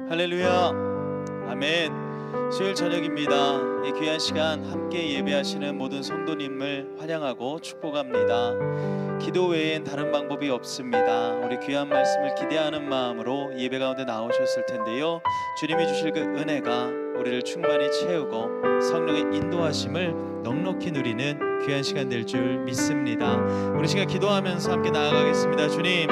할렐루야. 아멘. 수요일 저녁입니다. 이 귀한 시간 함께 예배하시는 모든 성도님을 환영하고 축복합니다. 기도 외엔 다른 방법이 없습니다. 우리 귀한 말씀을 기대하는 마음으로 예배 가운데 나오셨을 텐데요, 주님이 주실 그 은혜가 우리를 충만히 채우고 성령의 인도하심을 넉넉히 누리는 귀한 시간 될 줄 믿습니다. 우리 시간 기도하면서 함께 나아가겠습니다. 주님,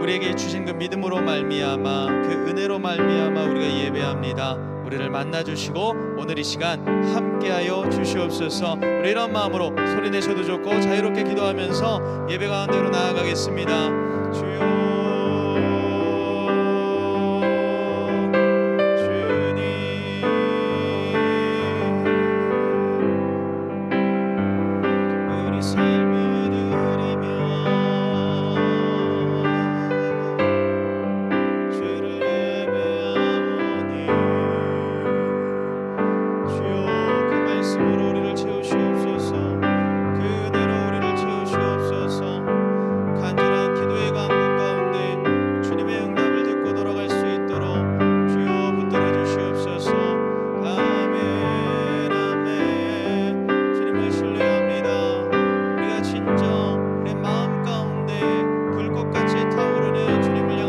우리에게 주신 그 믿음으로 말미암아, 그 은혜로 말미암아 우리가 예배합니다. 우리를 만나주시고 오늘 이 시간 함께하여 주시옵소서. 우리 이런 마음으로 소리내셔도 좋고 자유롭게 기도하면서 예배 가운데로 나아가겠습니다. 주여,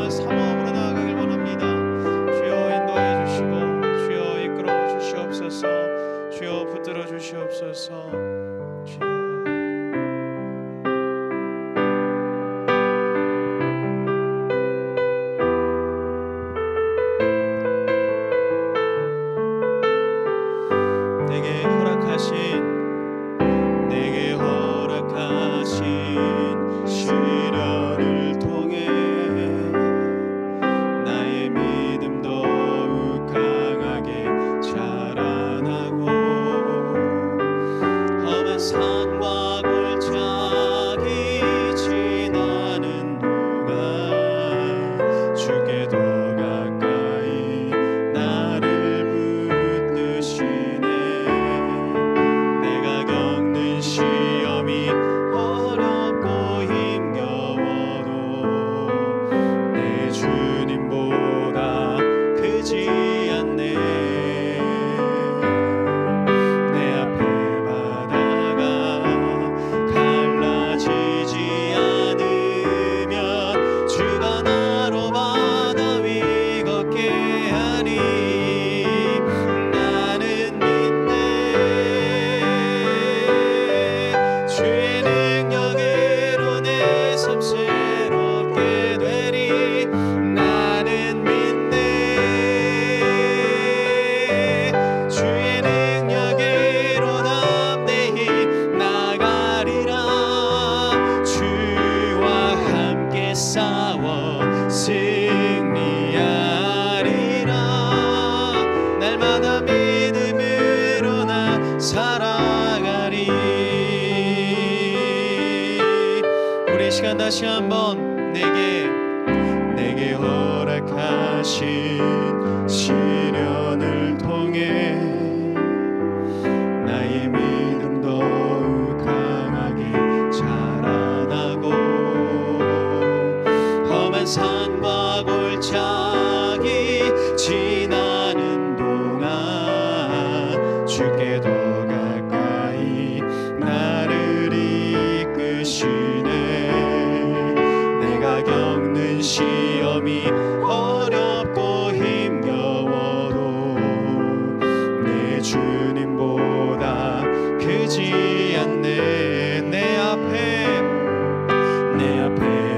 내게 허락하신 시련을 통해 나의 믿음 더욱 강하게 자라나고, 험한 산과 골짜기 지나는 동안 주께 더 가까이 나를 붙드시네. 시험이 어렵고 힘겨워도 내 주님보다 크지 않네. 내 앞에 바다가 갈라지지 않으면 주가 나로 바다 위 걷게 하니 주의 능력으로 내 삶 새롭게 되리. 나는 믿네. 주의 능력으로 담대히 나가리라. 주와 함께 싸워 승리하리라. 날마다 믿음으로 나 살아가리. 우리 시간 다시 한번 내게 허락하신 시련을 통해 나의 믿음 더욱 강하게 자라나고, 험한 산과 골짜기 지나는 동안 주께 더 가까이 나를 이끄시네. 내가 겪는 시험이 어렵고 힘겨워도 내 주님보다 크지 않네. 내 앞에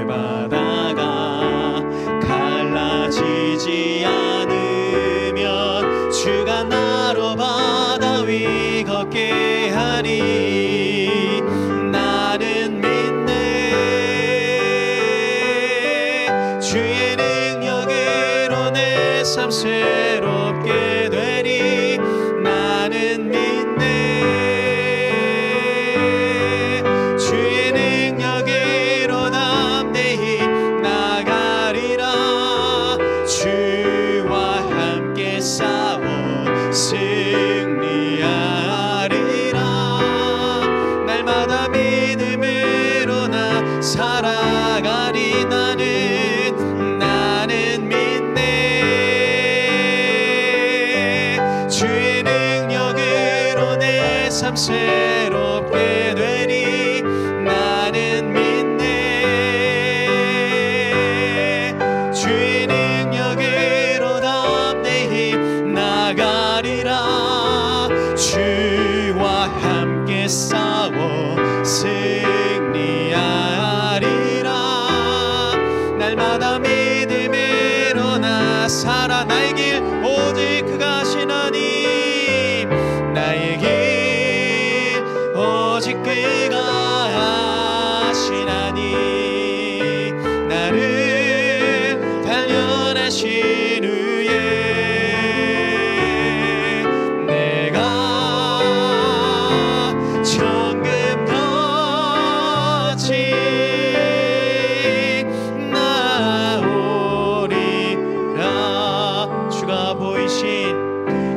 바다가 갈라지지 않으면 주가 나로 바다 위 걷게 하니 나는 믿네. 주의 능력으로 내 삶 새롭게 되리. 나는 믿네. 주의 능력으로 담대히 나가리라. 주와 함께 싸워 승리하리라. 날마다 믿음으로 나 살아가리. 나는 믿네. 변하신 후에 내가 정금같이 나오리라.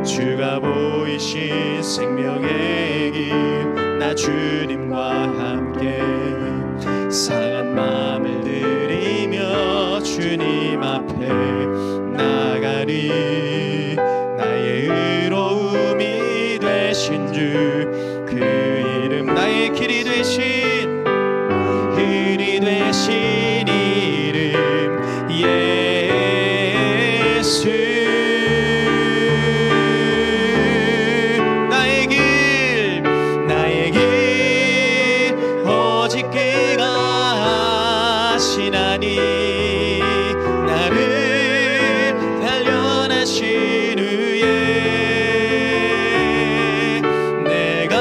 주가 보이신 생명의 길, 나 주님과 함께 상한 마음을 들이며 주님 앞에 나가리. 나의 의로움이 되신 주 그 이름, 나의 길이 되신 이름 예수. 나의 길 오직 그가 하시나니 나를 단련하신 후에 내가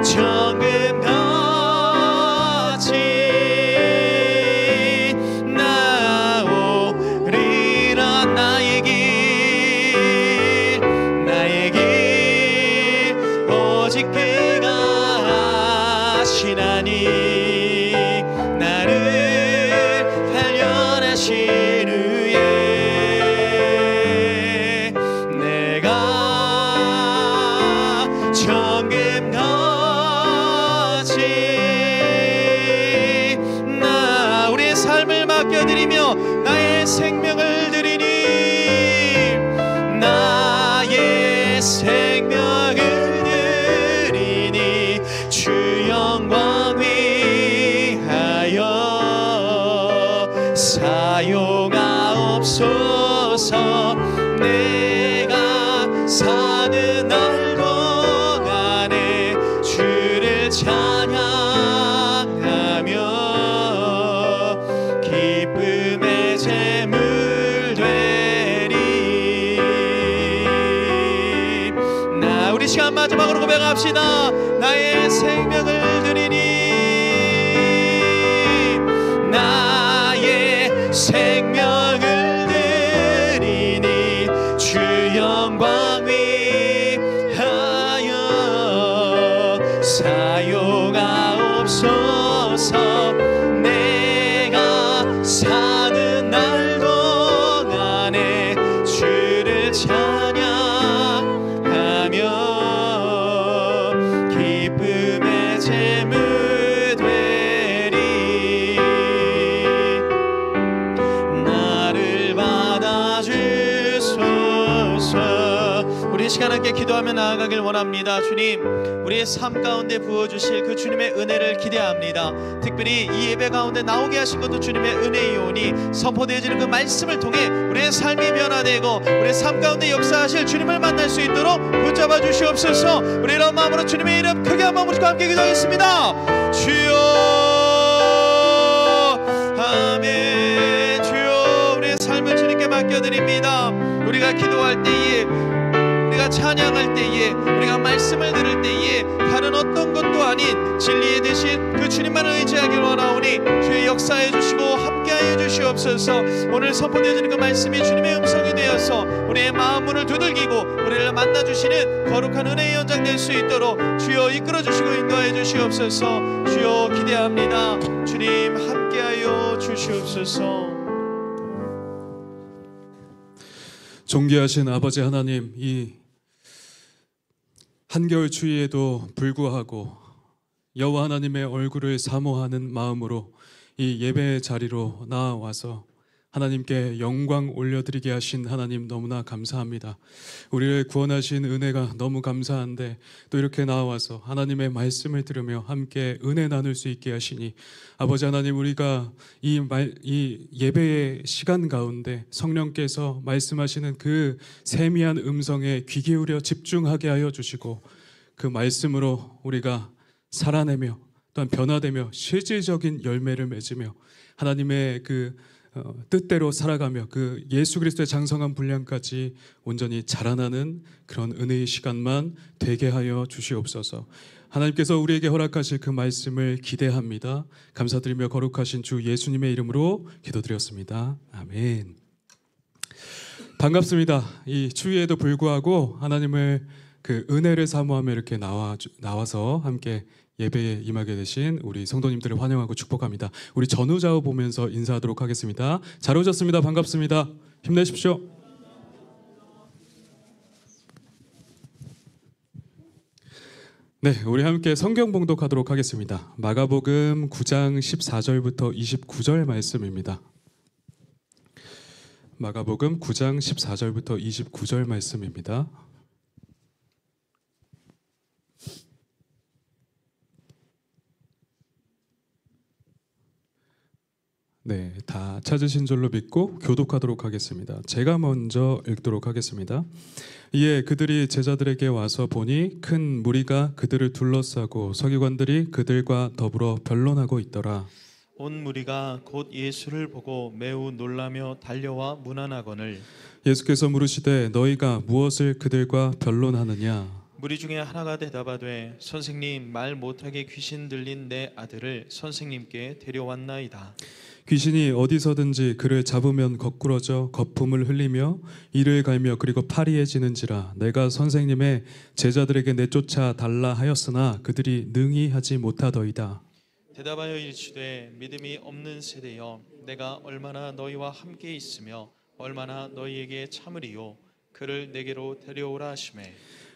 정금같이 나오리라. 나의 길 오직 그가 하시나니 나를 단련하신 후에 내가 정금같이 우리의 삶을 맡겨드리며 나의 생명을 드리니 나의 생명을 드리니 주 영광 위하여 사용하옵소서. 내가 사는 날 동안에 주를 찬양하며 기쁨의 제물 되리. 우리 시간 마지막으로 고백합시다. 나의 생명을 드리니 나의 생명을 드리니 주 영광 위하여 사용하옵소서. 내가 사는 날 동안에 주를 찬양하며 기쁨의 제물 되리. 나를 받아주소서. 우리 시간 함께 기도하며 나아가길 원합니다. 주님, 우리의 삶 가운데 부어주실 그 주님의 은혜를 기대합니다. 특별히 이 예배 가운데 나오게 하신 것도 주님의 은혜이오니 선포되어지는 그 말씀을 통해 우리의 삶이 변화되고 우리의 삶 가운데 역사하실 주님을 만날 수 있도록 붙잡아 주시옵소서. 우리 이런 마음으로 주님의 이름 크게 한번 부르고 함께 기도하겠습니다. 주여, 아멘. 주여, 우리의 삶을 주님께 맡겨드립니다. 우리가 기도할 때에, 우리가 찬양할 때에, 우리가 말씀을 들을 때에 다른 어떤 것도 아닌 진리의 대신 그 주님만을 의지하길 원하오니 주의 역사해 주시고 함께하여 주시옵소서. 오늘 선포되어지는 그 말씀이 주님의 음성이 되어서 우리의 마음 문을 두들기고 우리를 만나주시는 거룩한 은혜의 연장 될 수 있도록 주여 이끌어 주시고 인도하여 주시옵소서. 주여 기대합니다. 주님 함께하여 주시옵소서. 존귀하신 아버지 하나님, 이 한겨울 추위에도 불구하고 여호와 하나님의 얼굴을 사모하는 마음으로 이 예배의 자리로 나아와서 하나님께 영광 올려드리게 하신 하나님 너무나 감사합니다. 우리를 구원하신 은혜가 너무 감사한데 또 이렇게 나와서 하나님의 말씀을 들으며 함께 은혜 나눌 수 있게 하시니 아버지 하나님, 우리가 이 예배의 시간 가운데 성령께서 말씀하시는 그 세미한 음성에 귀 기울여 집중하게 하여 주시고 그 말씀으로 우리가 살아내며 또한 변화되며 실질적인 열매를 맺으며 하나님의 그 뜻대로 살아가며 그 예수 그리스도의 장성한 분량까지 온전히 자라나는 그런 은혜의 시간만 되게 하여 주시옵소서. 하나님께서 우리에게 허락하실 그 말씀을 기대합니다. 감사드리며 거룩하신 주 예수님의 이름으로 기도드렸습니다. 아멘. 반갑습니다. 이 추위에도 불구하고 하나님을 그 은혜를 사모하며 이렇게 나와서 함께 예배에 임하게 되신 우리 성도님들을 환영하고 축복합니다. 우리 전후좌우 보면서 인사하도록 하겠습니다. 잘 오셨습니다. 반갑습니다. 힘내십시오. 네, 우리 함께 성경 봉독하도록 하겠습니다. 마가복음 9장 14절부터 29절 말씀입니다. 마가복음 9장 14절부터 29절 말씀입니다. 네, 다 찾으신 줄로 믿고 교독하도록 하겠습니다. 제가 먼저 읽도록 하겠습니다. 이에 그들이 제자들에게 와서 보니 큰 무리가 그들을 둘러싸고 서기관들이 그들과 더불어 변론하고 있더라. 온 무리가 곧 예수를 보고 매우 놀라며 달려와 문안하거늘 예수께서 물으시되 너희가 무엇을 그들과 변론하느냐? 무리 중에 하나가 대답하되 선생님, 말 못하게 귀신 들린 내 아들을 선생님께 데려왔나이다. 귀신이 어디서든지 그를 잡으면 거꾸러져 거품을 흘리며 이를 갈며 그리고 파리해지는지라. 내가 선생님의 제자들에게 내쫓아 달라 하였으나 그들이 능히 하지 못하더이다. 대답하여 이르시되 믿음이 없는 세대여, 내가 얼마나 너희와 함께 있으며 얼마나 너희에게 참으리요. 그를 내게로 데려오라 하시매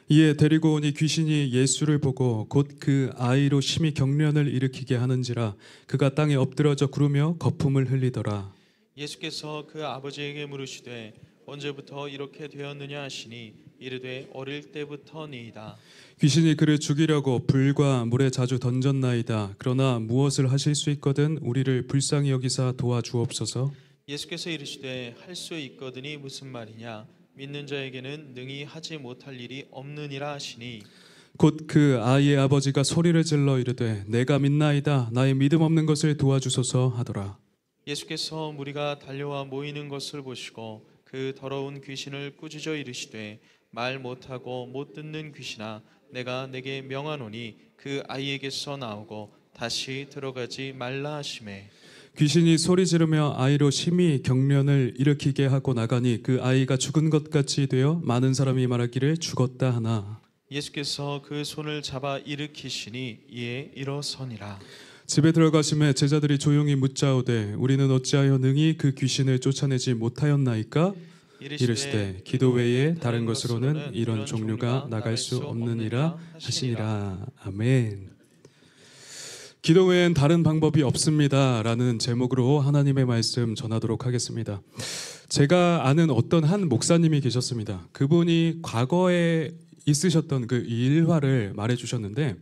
이에 데리고 오니 귀신이 예수를 보고 곧 그 아이로 심히 경련을 일으키게 하는지라. 그가 땅에 엎드러져 구르며 거품을 흘리더라. 예수께서 그 아버지에게 물으시되 언제부터 이렇게 되었느냐 하시니 이르되 어릴 때부터니이다. 귀신이 그를 죽이려고 불과 물에 자주 던졌나이다. 그러나 무엇을 하실 수 있거든 우리를 불쌍히 여기사 도와주옵소서. 예수께서 이르시되 할 수 있거든이 무슨 말이냐? 믿는 자에게는 능히 하지 못할 일이 없느니라 하시니 곧 그 아이의 아버지가 소리를 질러 이르되 내가 믿나이다. 나의 믿음 없는 것을 도와주소서 하더라. 예수께서 무리가 달려와 모이는 것을 보시고 그 더러운 귀신을 꾸짖어 이르시되 말 못하고 못 듣는 귀신아, 내가 내게 명하노니 그 아이에게서 나오고 다시 들어가지 말라 하시매 귀신이 소리 지르며 아이로 심히 경련을 일으키게 하고 나가니 그 아이가 죽은 것 같이 되어 많은 사람이 말하기를 죽었다 하나 예수께서 그 손을 잡아 일으키시니 이에 일어서니라. 집에 들어가심에 제자들이 조용히 묻자오되 우리는 어찌하여 능히 그 귀신을 쫓아내지 못하였나이까? 이르시되 기도 외에 다른 것으로는 이런 종류가 나갈 수 없느니라 하시니라. 아멘. 기도 외엔 다른 방법이 없습니다 라는 제목으로 하나님의 말씀 전하도록 하겠습니다. 제가 아는 어떤 한 목사님이 계셨습니다. 그분이 과거에 있으셨던 그 일화를 말해 주셨는데,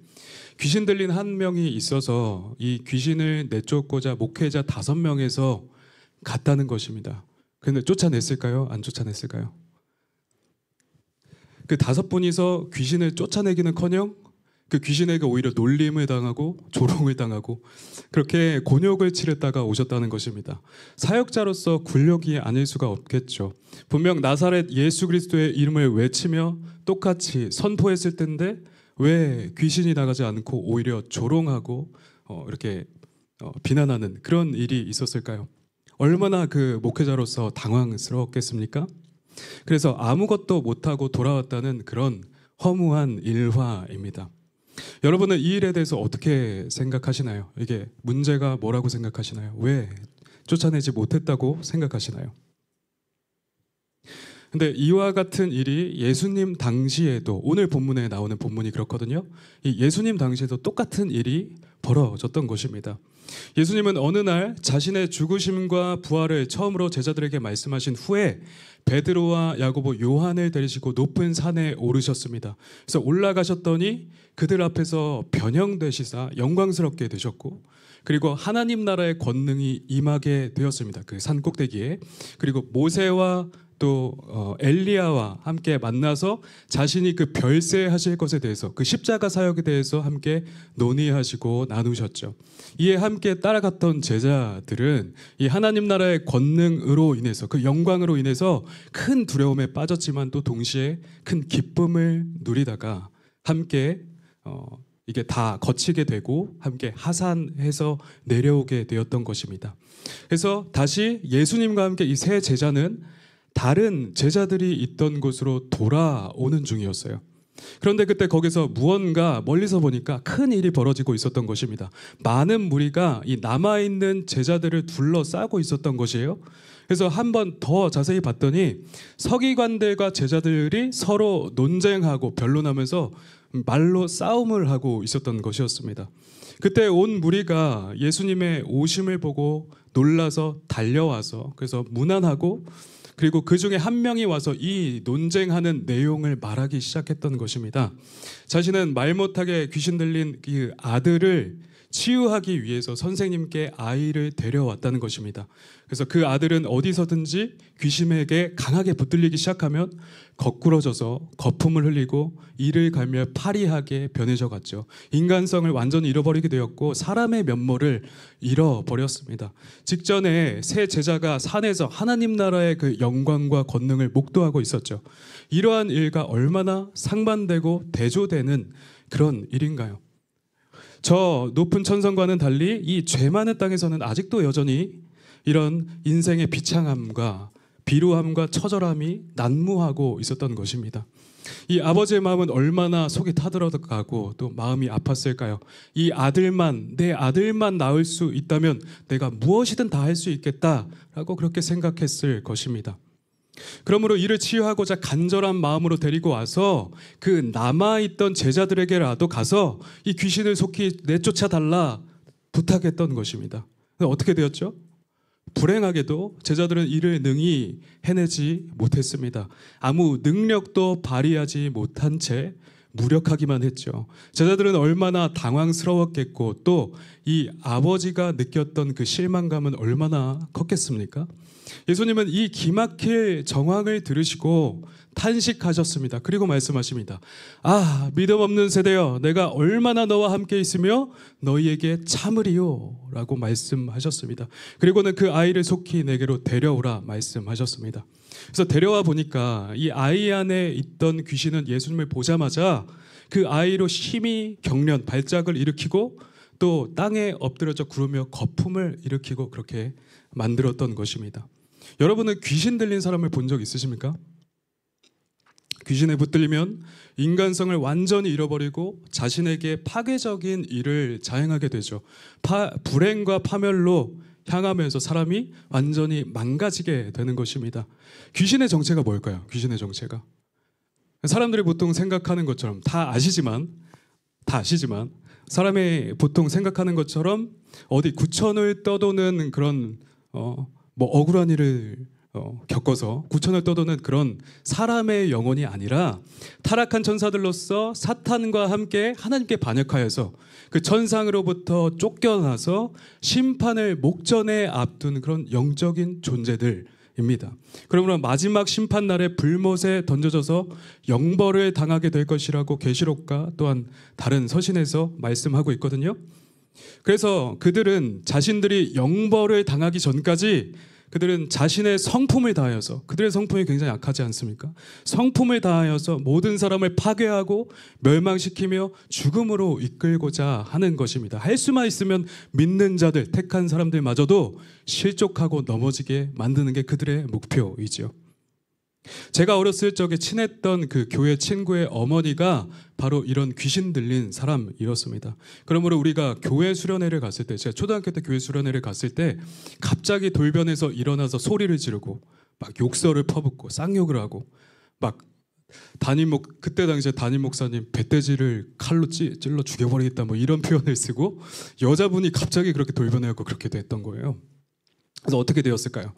귀신 들린 한 명이 있어서 이 귀신을 내쫓고자 목회자 5명에서 갔다는 것입니다. 근데 쫓아냈을까요? 안 쫓아냈을까요? 그 5분이서 귀신을 쫓아내기는커녕 그 귀신에게 오히려 놀림을 당하고 조롱을 당하고 그렇게 곤욕을 치렀다가 오셨다는 것입니다. 사역자로서 굴욕이 아닐 수가 없겠죠. 분명 나사렛 예수 그리스도의 이름을 외치며 똑같이 선포했을 텐데 왜 귀신이 나가지 않고 오히려 조롱하고 이렇게 비난하는 그런 일이 있었을까요? 얼마나 그 목회자로서 당황스러웠겠습니까? 그래서 아무것도 못하고 돌아왔다는 그런 허무한 일화입니다. 여러분은 이 일에 대해서 어떻게 생각하시나요? 이게 문제가 뭐라고 생각하시나요? 왜 쫓아내지 못했다고 생각하시나요? 근데 이와 같은 일이 예수님 당시에도, 오늘 본문에 나오는 본문이 그렇거든요. 이 예수님 당시에도 똑같은 일이 벌어졌던 것입니다. 예수님은 어느 날 자신의 죽으심과 부활을 처음으로 제자들에게 말씀하신 후에 베드로와 야고보, 요한을 데리시고 높은 산에 오르셨습니다. 그래서 올라가셨더니 그들 앞에서 변형되시사 영광스럽게 되셨고, 그리고 하나님 나라의 권능이 임하게 되었습니다. 그 산 꼭대기에. 그리고 모세와 또 엘리야와 함께 만나서 자신이 그 별세하실 것에 대해서, 그 십자가 사역에 대해서 함께 논의하시고 나누셨죠. 이에 함께 따라갔던 제자들은 이 하나님 나라의 권능으로 인해서, 그 영광으로 인해서 큰 두려움에 빠졌지만 또 동시에 큰 기쁨을 누리다가 함께 이게 다 거치게 되고 함께 하산해서 내려오게 되었던 것입니다. 그래서 다시 예수님과 함께 이 세 제자는 다른 제자들이 있던 곳으로 돌아오는 중이었어요. 그런데 그때 거기서 무언가 멀리서 보니까 큰 일이 벌어지고 있었던 것입니다. 많은 무리가 이 남아있는 제자들을 둘러싸고 있었던 것이에요. 그래서 한 번 더 자세히 봤더니 서기관들과 제자들이 서로 논쟁하고 변론하면서 말로 싸움을 하고 있었던 것이었습니다. 그때 온 무리가 예수님의 오심을 보고 놀라서 달려와서 그래서 문안하고 그리고 그 중에 한 명이 와서 이 논쟁하는 내용을 말하기 시작했던 것입니다. 자신은 말 못하게 귀신 들린 그 아들을 치유하기 위해서 선생님께 아이를 데려왔다는 것입니다. 그래서 그 아들은 어디서든지 귀신에게 강하게 붙들리기 시작하면 거꾸러져서 거품을 흘리고 이를 갈며 파리하게 변해져 갔죠. 인간성을 완전히 잃어버리게 되었고 사람의 면모를 잃어버렸습니다. 직전에 세 제자가 산에서 하나님 나라의 그 영광과 권능을 목도하고 있었죠. 이러한 일과 얼마나 상반되고 대조되는 그런 일인가요? 저 높은 천성과는 달리 이 죄 많은 땅에서는 아직도 여전히 이런 인생의 비창함과 비루함과 처절함이 난무하고 있었던 것입니다. 이 아버지의 마음은 얼마나 속이 타들어가고 또 마음이 아팠을까요? 이 아들만, 내 아들만 낳을 수 있다면 내가 무엇이든 다 할 수 있겠다라고 그렇게 생각했을 것입니다. 그러므로 이를 치유하고자 간절한 마음으로 데리고 와서 그 남아있던 제자들에게라도 가서 이 귀신을 속히 내쫓아 달라 부탁했던 것입니다. 어떻게 되었죠? 불행하게도 제자들은 이를 능히 해내지 못했습니다. 아무 능력도 발휘하지 못한 채 무력하기만 했죠. 제자들은 얼마나 당황스러웠겠고 또 이 아버지가 느꼈던 그 실망감은 얼마나 컸겠습니까? 예수님은 이 기막힐 정황을 들으시고 탄식하셨습니다. 그리고 말씀하십니다. 아, 믿음 없는 세대여, 내가 얼마나 너와 함께 있으며 너희에게 참으리요 라고 말씀하셨습니다. 그리고는 그 아이를 속히 내게로 데려오라 말씀하셨습니다. 그래서 데려와 보니까 이 아이 안에 있던 귀신은 예수님을 보자마자 그 아이로 심히 경련, 발작을 일으키고 또 땅에 엎드려져 구르며 거품을 일으키고 그렇게 만들었던 것입니다. 여러분은 귀신 들린 사람을 본 적 있으십니까? 귀신에 붙들리면 인간성을 완전히 잃어버리고 자신에게 파괴적인 일을 자행하게 되죠. 불행과 파멸로 향하면서 사람이 완전히 망가지게 되는 것입니다. 귀신의 정체가 뭘까요? 귀신의 정체가 사람들이 보통 생각하는 것처럼 다 아시지만 사람이 보통 생각하는 것처럼 어디 구천을 떠도는 그런 억울한 일을 겪어서 구천을 떠도는 그런 사람의 영혼이 아니라 타락한 천사들로서 사탄과 함께 하나님께 반역하여서 그 천상으로부터 쫓겨나서 심판을 목전에 앞둔 그런 영적인 존재들입니다. 그러므로 마지막 심판 날에 불못에 던져져서 영벌을 당하게 될 것이라고 계시록과 또한 다른 서신에서 말씀하고 있거든요. 그래서 그들은 자신들이 영벌을 당하기 전까지 그들은 자신의 성품을 다하여서, 그들의 성품이 굉장히 악하지 않습니까? 성품을 다하여서 모든 사람을 파괴하고 멸망시키며 죽음으로 이끌고자 하는 것입니다. 할 수만 있으면 믿는 자들, 택한 사람들마저도 실족하고 넘어지게 만드는 게 그들의 목표이죠. 제가 어렸을 적에 친했던 그 교회 친구의 어머니가 바로 이런 귀신 들린 사람이었습니다. 그러므로 우리가 교회 수련회를 갔을 때, 제가 초등학교 때 교회 수련회를 갔을 때 갑자기 돌변해서 일어나서 소리를 지르고 막 욕설을 퍼붓고 쌍욕을 하고 막 그때 당시에 담임 목사님 배돼지를 칼로 찔러 죽여버리겠다 뭐 이런 표현을 쓰고 여자분이 갑자기 그렇게 돌변해갖고 그렇게 됐던 거예요. 그래서 어떻게 되었을까요?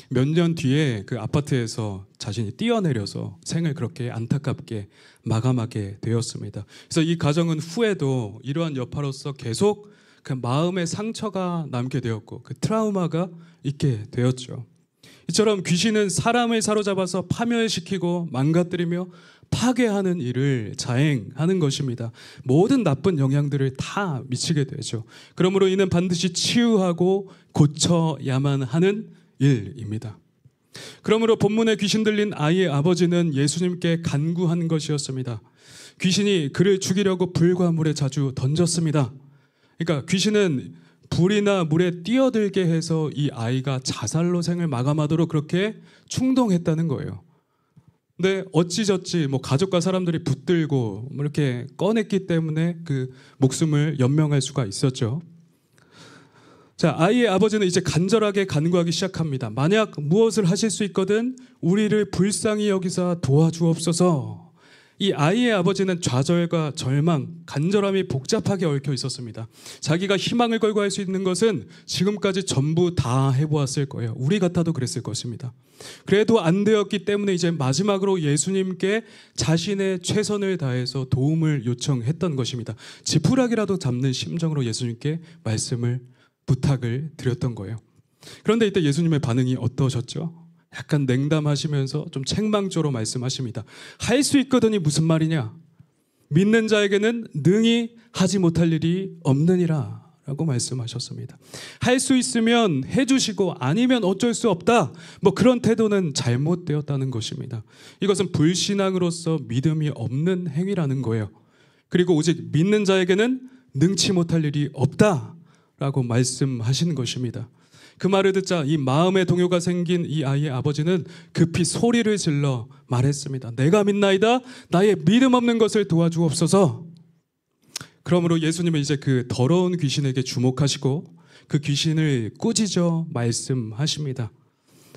몇 년 뒤에 그 아파트에서 자신이 뛰어내려서 생을 그렇게 안타깝게 마감하게 되었습니다. 그래서 이 가정은 후에도 이러한 여파로서 계속 그 마음의 상처가 남게 되었고 그 트라우마가 있게 되었죠. 이처럼 귀신은 사람을 사로잡아서 파멸시키고 망가뜨리며 파괴하는 일을 자행하는 것입니다. 모든 나쁜 영향들을 다 미치게 되죠. 그러므로 이는 반드시 치유하고 고쳐야만 하는 일입니다. 그러므로 본문에 귀신 들린 아이의 아버지는 예수님께 간구한 것이었습니다. 귀신이 그를 죽이려고 불과 물에 자주 던졌습니다. 그러니까 귀신은 불이나 물에 뛰어들게 해서 이 아이가 자살로 생을 마감하도록 그렇게 충동했다는 거예요. 근데 어찌저찌 가족과 사람들이 붙들고 이렇게 꺼냈기 때문에 그 목숨을 연명할 수가 있었죠. 자, 아이의 아버지는 이제 간절하게 간구하기 시작합니다. 만약 무엇을 하실 수 있거든 우리를 불쌍히 여기사 도와주옵소서. 이 아이의 아버지는 좌절과 절망, 간절함이 복잡하게 얽혀 있었습니다. 자기가 희망을 걸고 할 수 있는 것은 지금까지 전부 다 해보았을 거예요. 우리 같아도 그랬을 것입니다. 그래도 안 되었기 때문에 이제 마지막으로 예수님께 자신의 최선을 다해서 도움을 요청했던 것입니다. 지푸라기라도 잡는 심정으로 예수님께 말씀을 부탁을 드렸던 거예요. 그런데 이때 예수님의 반응이 어떠셨죠? 약간 냉담하시면서 좀 책망조로 말씀하십니다. 할 수 있거든이 무슨 말이냐? 믿는 자에게는 능히 하지 못할 일이 없느니라 라고 말씀하셨습니다. 할 수 있으면 해주시고 아니면 어쩔 수 없다. 그런 태도는 잘못되었다는 것입니다. 이것은 불신앙으로서 믿음이 없는 행위라는 거예요. 그리고 오직 믿는 자에게는 능치 못할 일이 없다 라고 말씀하시는 것입니다. 그 말을 듣자 이 마음의 동요가 생긴 이 아이의 아버지는 급히 소리를 질러 말했습니다. 내가 믿나이다. 나의 믿음 없는 것을 도와주옵소서. 그러므로 예수님은 이제 그 더러운 귀신에게 주목하시고 그 귀신을 꾸짖어 말씀하십니다.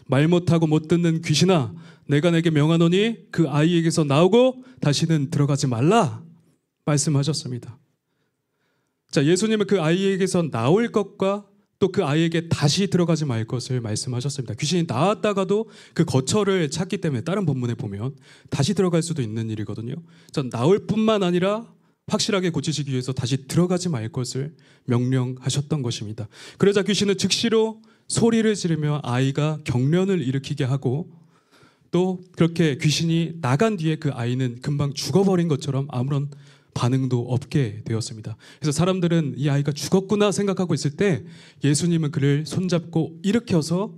말 못하고 못 듣는 귀신아, 내가 내게 명하노니 그 아이에게서 나오고 다시는 들어가지 말라 말씀하셨습니다. 자, 예수님은 그 아이에게서 나올 것과 또 그 아이에게 다시 들어가지 말 것을 말씀하셨습니다. 귀신이 나왔다가도 그 거처를 찾기 때문에 다른 본문에 보면 다시 들어갈 수도 있는 일이거든요. 자, 나올 뿐만 아니라 확실하게 고치시기 위해서 다시 들어가지 말 것을 명령하셨던 것입니다. 그러자 귀신은 즉시로 소리를 지르며 아이가 경련을 일으키게 하고 또 그렇게 귀신이 나간 뒤에 그 아이는 금방 죽어버린 것처럼 아무런 반응도 없게 되었습니다. 그래서 사람들은 이 아이가 죽었구나 생각하고 있을 때 예수님은 그를 손잡고 일으켜서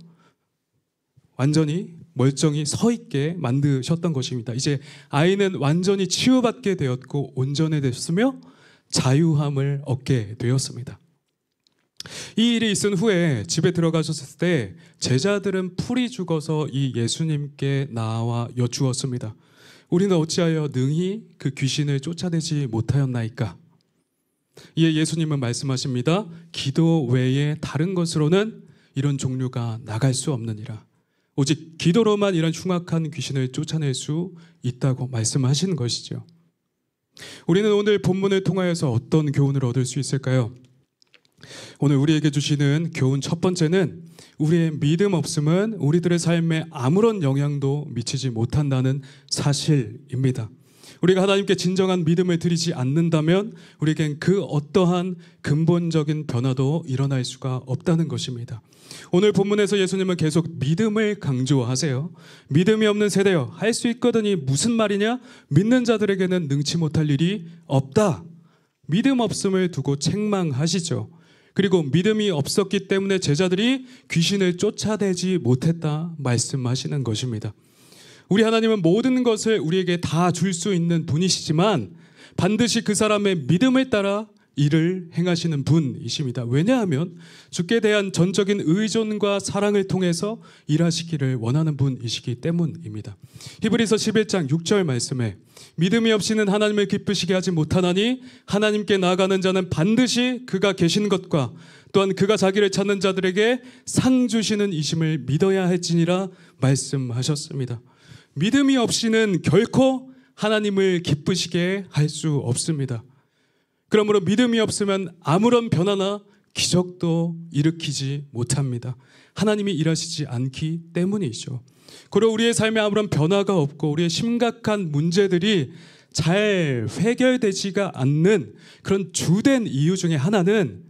완전히 멀쩡히 서 있게 만드셨던 것입니다. 이제 아이는 완전히 치유받게 되었고 온전해졌으며 자유함을 얻게 되었습니다. 이 일이 있은 후에 집에 들어가셨을 때 제자들은 풀이 죽어서 이 예수님께 나와 여쭈었습니다. 우리는 어찌하여 능히 그 귀신을 쫓아내지 못하였나이까? 이에 예수님은 말씀하십니다. 기도 외에 다른 것으로는 이런 종류가 나갈 수 없느니라. 오직 기도로만 이런 흉악한 귀신을 쫓아낼 수 있다고 말씀하시는 것이죠. 우리는 오늘 본문을 통하여서 어떤 교훈을 얻을 수 있을까요? 오늘 우리에게 주시는 교훈 첫 번째는 우리의 믿음 없음은 우리들의 삶에 아무런 영향도 미치지 못한다는 사실입니다. 우리가 하나님께 진정한 믿음을 드리지 않는다면 우리에겐 그 어떠한 근본적인 변화도 일어날 수가 없다는 것입니다. 오늘 본문에서 예수님은 계속 믿음을 강조하세요. 믿음이 없는 세대여, 할 수 있거든이 무슨 말이냐? 믿는 자들에게는 능치 못할 일이 없다. 믿음 없음을 두고 책망하시죠. 그리고 믿음이 없었기 때문에 제자들이 귀신을 쫓아내지 못했다 말씀하시는 것입니다. 우리 하나님은 모든 것을 우리에게 다 줄 수 있는 분이시지만 반드시 그 사람의 믿음을 따라 일을 행하시는 분이십니다. 왜냐하면 주께 대한 전적인 의존과 사랑을 통해서 일하시기를 원하는 분이시기 때문입니다. 히브리서 11장 6절 말씀에 믿음이 없이는 하나님을 기쁘시게 하지 못하나니 하나님께 나아가는 자는 반드시 그가 계신 것과 또한 그가 자기를 찾는 자들에게 상 주시는 이심을 믿어야 할지니라 말씀하셨습니다. 믿음이 없이는 결코 하나님을 기쁘시게 할 수 없습니다. 그러므로 믿음이 없으면 아무런 변화나 기적도 일으키지 못합니다. 하나님이 일하시지 않기 때문이죠. 그리고 우리의 삶에 아무런 변화가 없고 우리의 심각한 문제들이 잘 해결되지가 않는 그런 주된 이유 중에 하나는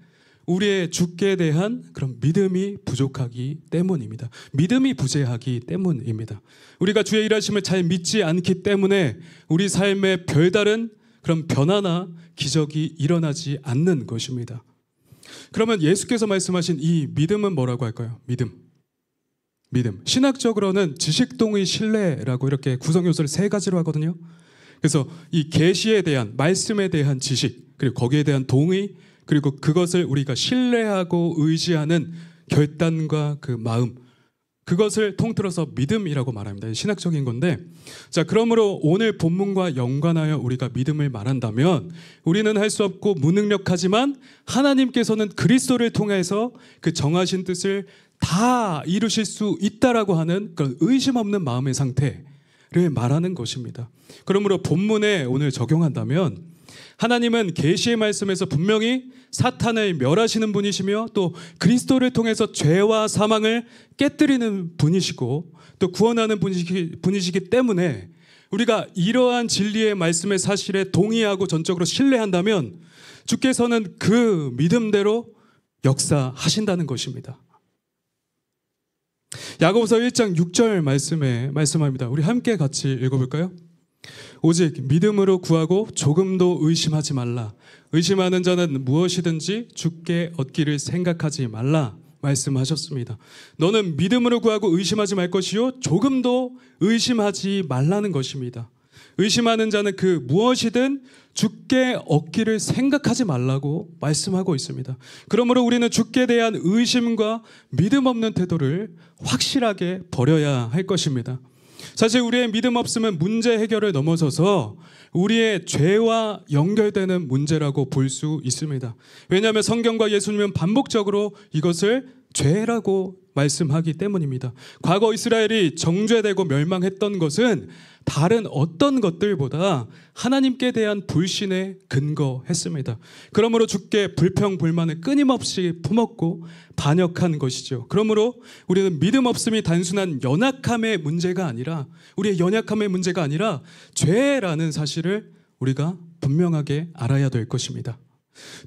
우리의 주께 대한 그런 믿음이 부족하기 때문입니다. 믿음이 부재하기 때문입니다. 우리가 주의 일하심을 잘 믿지 않기 때문에 우리 삶에 별다른 그런 변화나 기적이 일어나지 않는 것입니다. 그러면 예수께서 말씀하신 이 믿음은 뭐라고 할까요? 믿음. 신학적으로는 지식동의 신뢰라고 이렇게 구성 요소를 세 가지로 하거든요. 그래서 이 계시에 대한 말씀에 대한 지식, 그리고 거기에 대한 동의, 그리고 그것을 우리가 신뢰하고 의지하는 결단과 그 마음, 그것을 통틀어서 믿음이라고 말합니다. 신학적인 건데, 자, 그러므로 오늘 본문과 연관하여 우리가 믿음을 말한다면 우리는 할 수 없고 무능력하지만 하나님께서는 그리스도를 통해서 그 정하신 뜻을 다 이루실 수 있다라고 하는 그런 의심 없는 마음의 상태를 말하는 것입니다. 그러므로 본문에 오늘 적용한다면 하나님은 계시의 말씀에서 분명히 사탄을 멸하시는 분이시며 또 그리스도를 통해서 죄와 사망을 깨뜨리는 분이시고 또 구원하는 분이시기 때문에 우리가 이러한 진리의 말씀의 사실에 동의하고 전적으로 신뢰한다면 주께서는 그 믿음대로 역사하신다는 것입니다. 야고보서 1장 6절 말씀에 말씀합니다. 우리 함께 같이 읽어볼까요? 오직 믿음으로 구하고 조금도 의심하지 말라. 의심하는 자는 무엇이든지 주께 얻기를 생각하지 말라 말씀하셨습니다. 너는 믿음으로 구하고 의심하지 말 것이요 조금도 의심하지 말라는 것입니다. 의심하는 자는 그 무엇이든 주께 얻기를 생각하지 말라고 말씀하고 있습니다. 그러므로 우리는 주께 대한 의심과 믿음 없는 태도를 확실하게 버려야 할 것입니다. 사실 우리의 믿음 없음은 문제 해결을 넘어서서 우리의 죄와 연결되는 문제라고 볼 수 있습니다. 왜냐하면 성경과 예수님은 반복적으로 이것을 죄라고 말씀하기 때문입니다. 과거 이스라엘이 정죄되고 멸망했던 것은 다른 어떤 것들보다 하나님께 대한 불신에 근거했습니다. 그러므로 주께 불평불만을 끊임없이 품었고 반역한 것이죠. 그러므로 우리는 믿음 없음이 단순한 연약함의 문제가 아니라 우리의 연약함의 문제가 아니라 죄라는 사실을 우리가 분명하게 알아야 될 것입니다.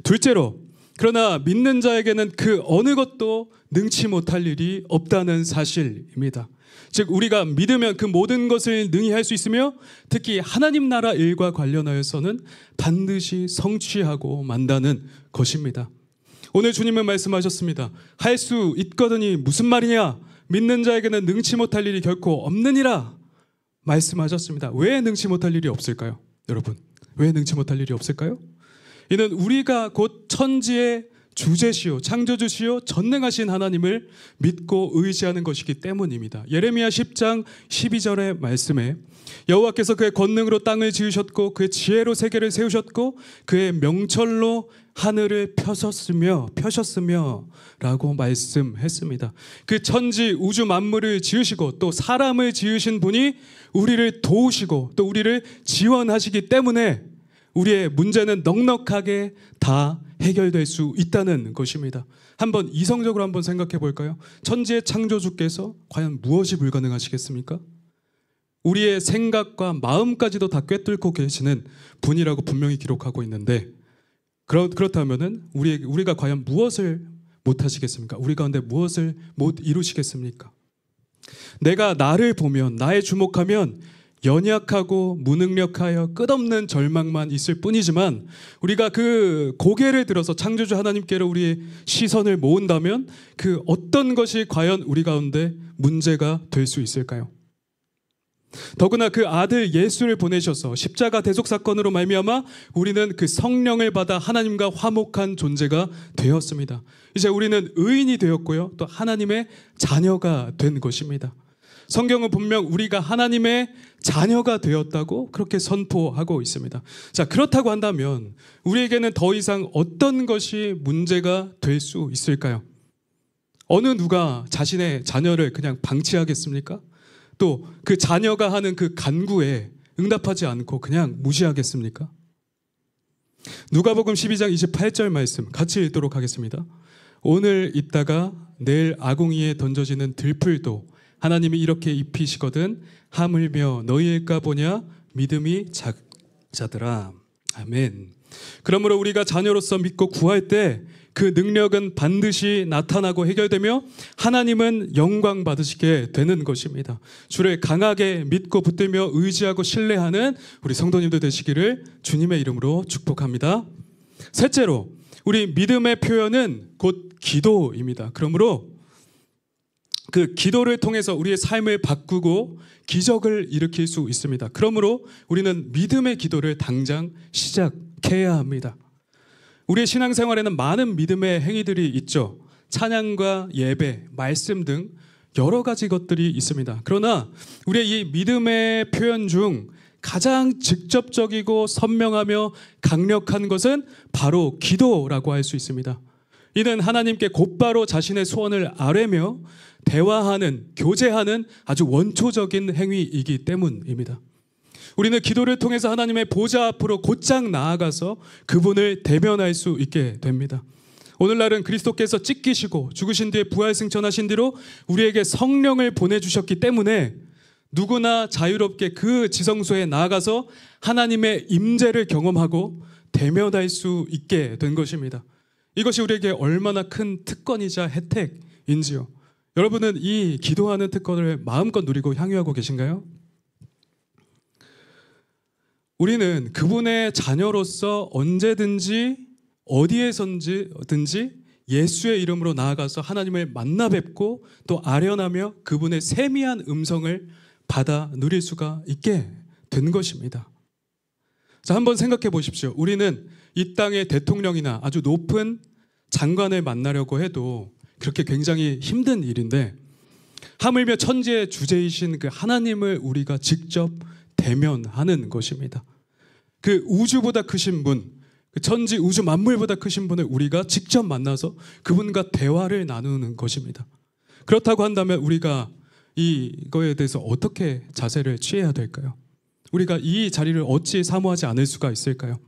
둘째로, 그러나 믿는 자에게는 그 어느 것도 능치 못할 일이 없다는 사실입니다. 즉 우리가 믿으면 그 모든 것을 능히 할 수 있으며 특히 하나님 나라 일과 관련하여서는 반드시 성취하고 만다는 것입니다. 오늘 주님은 말씀하셨습니다. 할 수 있거든이 무슨 말이냐? 믿는 자에게는 능치 못할 일이 결코 없느니라 말씀하셨습니다. 왜 능치 못할 일이 없을까요? 여러분, 왜 능치 못할 일이 없을까요? 이는 우리가 곧 천지의 주제시요 창조주시요 전능하신 하나님을 믿고 의지하는 것이기 때문입니다. 예레미야 10장 12절의 말씀에 여호와께서 그의 권능으로 땅을 지으셨고 그의 지혜로 세계를 세우셨고 그의 명철로 하늘을 펴셨으며 라고 말씀했습니다. 그 천지 우주 만물을 지으시고 또 사람을 지으신 분이 우리를 도우시고 또 우리를 지원하시기 때문에 우리의 문제는 넉넉하게 다 해결될 수 있다는 것입니다. 한번 이성적으로 한번 생각해 볼까요? 천지의 창조주께서 과연 무엇이 불가능하시겠습니까? 우리의 생각과 마음까지도 다 꿰뚫고 계시는 분이라고 분명히 기록하고 있는데 그렇다면은 우리가 과연 무엇을 못 하시겠습니까? 우리 가운데 무엇을 못 이루시겠습니까? 내가 나를 보면 나에 주목하면 연약하고 무능력하여 끝없는 절망만 있을 뿐이지만 우리가 그 고개를 들어서 창조주 하나님께로 우리의 시선을 모은다면 그 어떤 것이 과연 우리 가운데 문제가 될 수 있을까요? 더구나 그 아들 예수를 보내셔서 십자가 대속 사건으로 말미암아 우리는 그 성령을 받아 하나님과 화목한 존재가 되었습니다. 이제 우리는 의인이 되었고요, 또 하나님의 자녀가 된 것입니다. 성경은 분명 우리가 하나님의 자녀가 되었다고 그렇게 선포하고 있습니다. 자, 그렇다고 한다면 우리에게는 더 이상 어떤 것이 문제가 될 수 있을까요? 어느 누가 자신의 자녀를 그냥 방치하겠습니까? 또 그 자녀가 하는 그 간구에 응답하지 않고 그냥 무시하겠습니까? 누가복음 12장 28절 말씀 같이 읽도록 하겠습니다. 오늘 있다가 내일 아궁이에 던져지는 들풀도 하나님이 이렇게 입히시거든 하물며 너희일까 보냐 믿음이 작자들아. 아멘. 그러므로 우리가 자녀로서 믿고 구할 때 그 능력은 반드시 나타나고 해결되며 하나님은 영광 받으시게 되는 것입니다. 주를 강하게 믿고 붙들며 의지하고 신뢰하는 우리 성도님들 되시기를 주님의 이름으로 축복합니다. 셋째로, 우리 믿음의 표현은 곧 기도입니다. 그러므로 그 기도를 통해서 우리의 삶을 바꾸고 기적을 일으킬 수 있습니다. 그러므로 우리는 믿음의 기도를 당장 시작해야 합니다. 우리의 신앙생활에는 많은 믿음의 행위들이 있죠. 찬양과 예배, 말씀 등 여러 가지 것들이 있습니다. 그러나 우리의 이 믿음의 표현 중 가장 직접적이고 선명하며 강력한 것은 바로 기도라고 할 수 있습니다. 이는 하나님께 곧바로 자신의 소원을 아뢰며 대화하는, 교제하는 아주 원초적인 행위이기 때문입니다. 우리는 기도를 통해서 하나님의 보좌 앞으로 곧장 나아가서 그분을 대면할 수 있게 됩니다. 오늘날은 그리스도께서 찢기시고 죽으신 뒤에 부활승천하신 뒤로 우리에게 성령을 보내주셨기 때문에 누구나 자유롭게 그 지성소에 나아가서 하나님의 임재를 경험하고 대면할 수 있게 된 것입니다. 이것이 우리에게 얼마나 큰 특권이자 혜택인지요. 여러분은 이 기도하는 특권을 마음껏 누리고 향유하고 계신가요? 우리는 그분의 자녀로서 언제든지 어디에선지 예수의 이름으로 나아가서 하나님을 만나 뵙고 또 아련하며 그분의 세미한 음성을 받아 누릴 수가 있게 된 것입니다. 자, 한번 생각해 보십시오. 우리는 이 땅의 대통령이나 아주 높은 장관을 만나려고 해도 그렇게 굉장히 힘든 일인데 하물며 천지의 주제이신 그 하나님을 우리가 직접 대면하는 것입니다. 그 우주보다 크신 분, 그 천지 우주 만물보다 크신 분을 우리가 직접 만나서 그분과 대화를 나누는 것입니다. 그렇다고 한다면 우리가 이거에 대해서 어떻게 자세를 취해야 될까요? 우리가 이 자리를 어찌 사모하지 않을 수가 있을까요?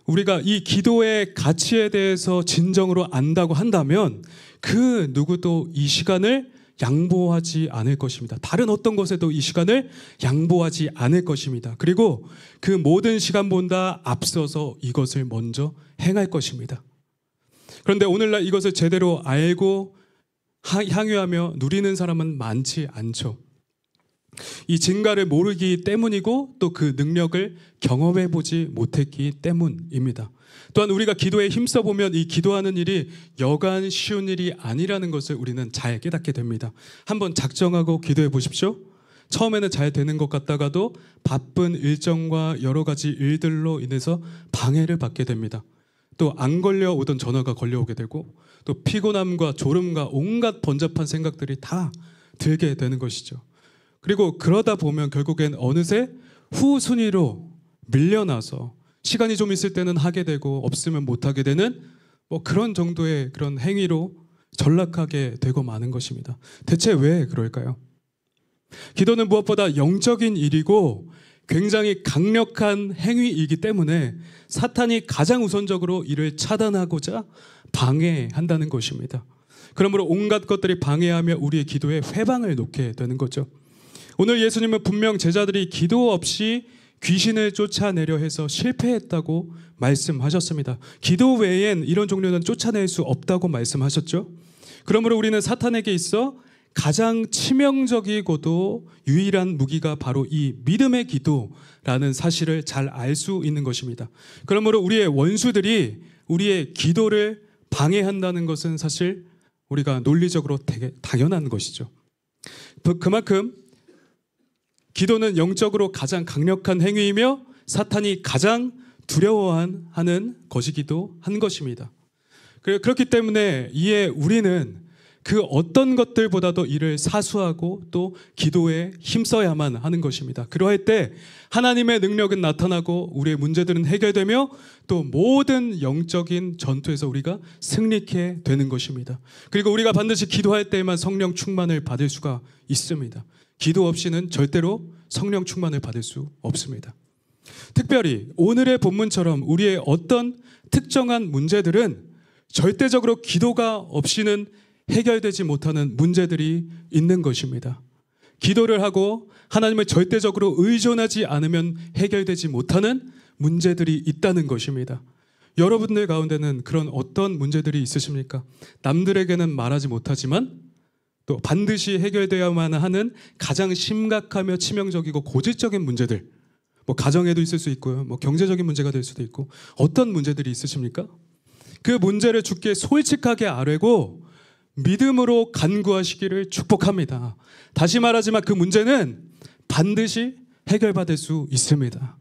우리가 이 기도의 가치에 대해서 진정으로 안다고 한다면 그 누구도 이 시간을 양보하지 않을 것입니다. 다른 어떤 것에도 이 시간을 양보하지 않을 것입니다. 그리고 그 모든 시간보다 앞서서 이것을 먼저 행할 것입니다. 그런데 오늘날 이것을 제대로 알고 향유하며 누리는 사람은 많지 않죠. 이 증가를 모르기 때문이고 또 그 능력을 경험해 보지 못했기 때문입니다. 또한 우리가 기도에 힘써 보면 이 기도하는 일이 여간 쉬운 일이 아니라는 것을 우리는 잘 깨닫게 됩니다. 한번 작정하고 기도해 보십시오. 처음에는 잘 되는 것 같다가도 바쁜 일정과 여러 가지 일들로 인해서 방해를 받게 됩니다. 또 안 걸려오던 전화가 걸려오게 되고 또 피곤함과 졸음과 온갖 번잡한 생각들이 다 들게 되는 것이죠. 그리고 그러다 보면 결국엔 어느새 후순위로 밀려나서 시간이 좀 있을 때는 하게 되고 없으면 못하게 되는 그런 정도의 그런 행위로 전락하게 되고 마는 것입니다. 대체 왜 그럴까요? 기도는 무엇보다 영적인 일이고 굉장히 강력한 행위이기 때문에 사탄이 가장 우선적으로 이를 차단하고자 방해한다는 것입니다. 그러므로 온갖 것들이 방해하며 우리의 기도에 회방을 놓게 되는 거죠. 오늘 예수님은 분명 제자들이 기도 없이 귀신을 쫓아내려 해서 실패했다고 말씀하셨습니다. 기도 외엔 이런 종류는 쫓아낼 수 없다고 말씀하셨죠. 그러므로 우리는 사탄에게 있어 가장 치명적이고도 유일한 무기가 바로 이 믿음의 기도라는 사실을 잘 알 수 있는 것입니다. 그러므로 우리의 원수들이 우리의 기도를 방해한다는 것은 사실 우리가 논리적으로 되게 당연한 것이죠. 그만큼 기도는 영적으로 가장 강력한 행위이며 사탄이 가장 두려워하는 것이기도 한 것입니다. 그렇기 때문에 이에 우리는 그 어떤 것들보다도 이를 사수하고 또 기도에 힘써야만 하는 것입니다. 그러할 때 하나님의 능력은 나타나고 우리의 문제들은 해결되며 또 모든 영적인 전투에서 우리가 승리케 되는 것입니다. 그리고 우리가 반드시 기도할 때에만 성령 충만을 받을 수가 있습니다. 기도 없이는 절대로 성령 충만을 받을 수 없습니다. 특별히 오늘의 본문처럼 우리의 어떤 특정한 문제들은 절대적으로 기도가 없이는 해결되지 못하는 문제들이 있는 것입니다. 기도를 하고 하나님을 절대적으로 의존하지 않으면 해결되지 못하는 문제들이 있다는 것입니다. 여러분들 가운데는 그런 어떤 문제들이 있으십니까? 남들에게는 말하지 못하지만 또 반드시 해결되어야만 하는 가장 심각하며 치명적이고 고질적인 문제들, 가정에도 있을 수 있고요, 경제적인 문제가 될 수도 있고, 어떤 문제들이 있으십니까? 그 문제를 주께 솔직하게 아뢰고 믿음으로 간구하시기를 축복합니다. 다시 말하지만 그 문제는 반드시 해결받을 수 있습니다.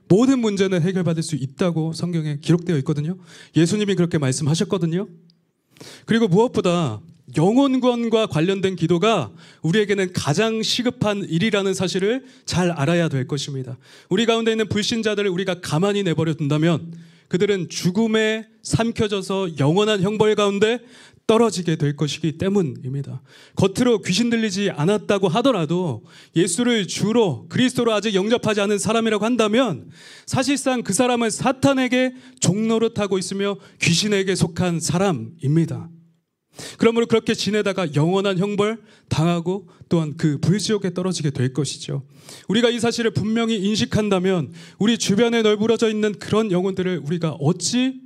모든 문제는 해결받을 수 있다고 성경에 기록되어 있거든요. 예수님이 그렇게 말씀하셨거든요. 그리고 무엇보다 영혼 구원과 관련된 기도가 우리에게는 가장 시급한 일이라는 사실을 잘 알아야 될 것입니다. 우리 가운데 있는 불신자들을 우리가 가만히 내버려 둔다면 그들은 죽음에 삼켜져서 영원한 형벌 가운데 떨어지게 될 것이기 때문입니다. 겉으로 귀신 들리지 않았다고 하더라도 예수를 주로 그리스도로 아직 영접하지 않은 사람이라고 한다면 사실상 그 사람은 사탄에게 종노릇하고 있으며 귀신에게 속한 사람입니다. 그러므로 그렇게 지내다가 영원한 형벌 당하고 또한 그 불지옥에 떨어지게 될 것이죠. 우리가 이 사실을 분명히 인식한다면 우리 주변에 널브러져 있는 그런 영혼들을 우리가 어찌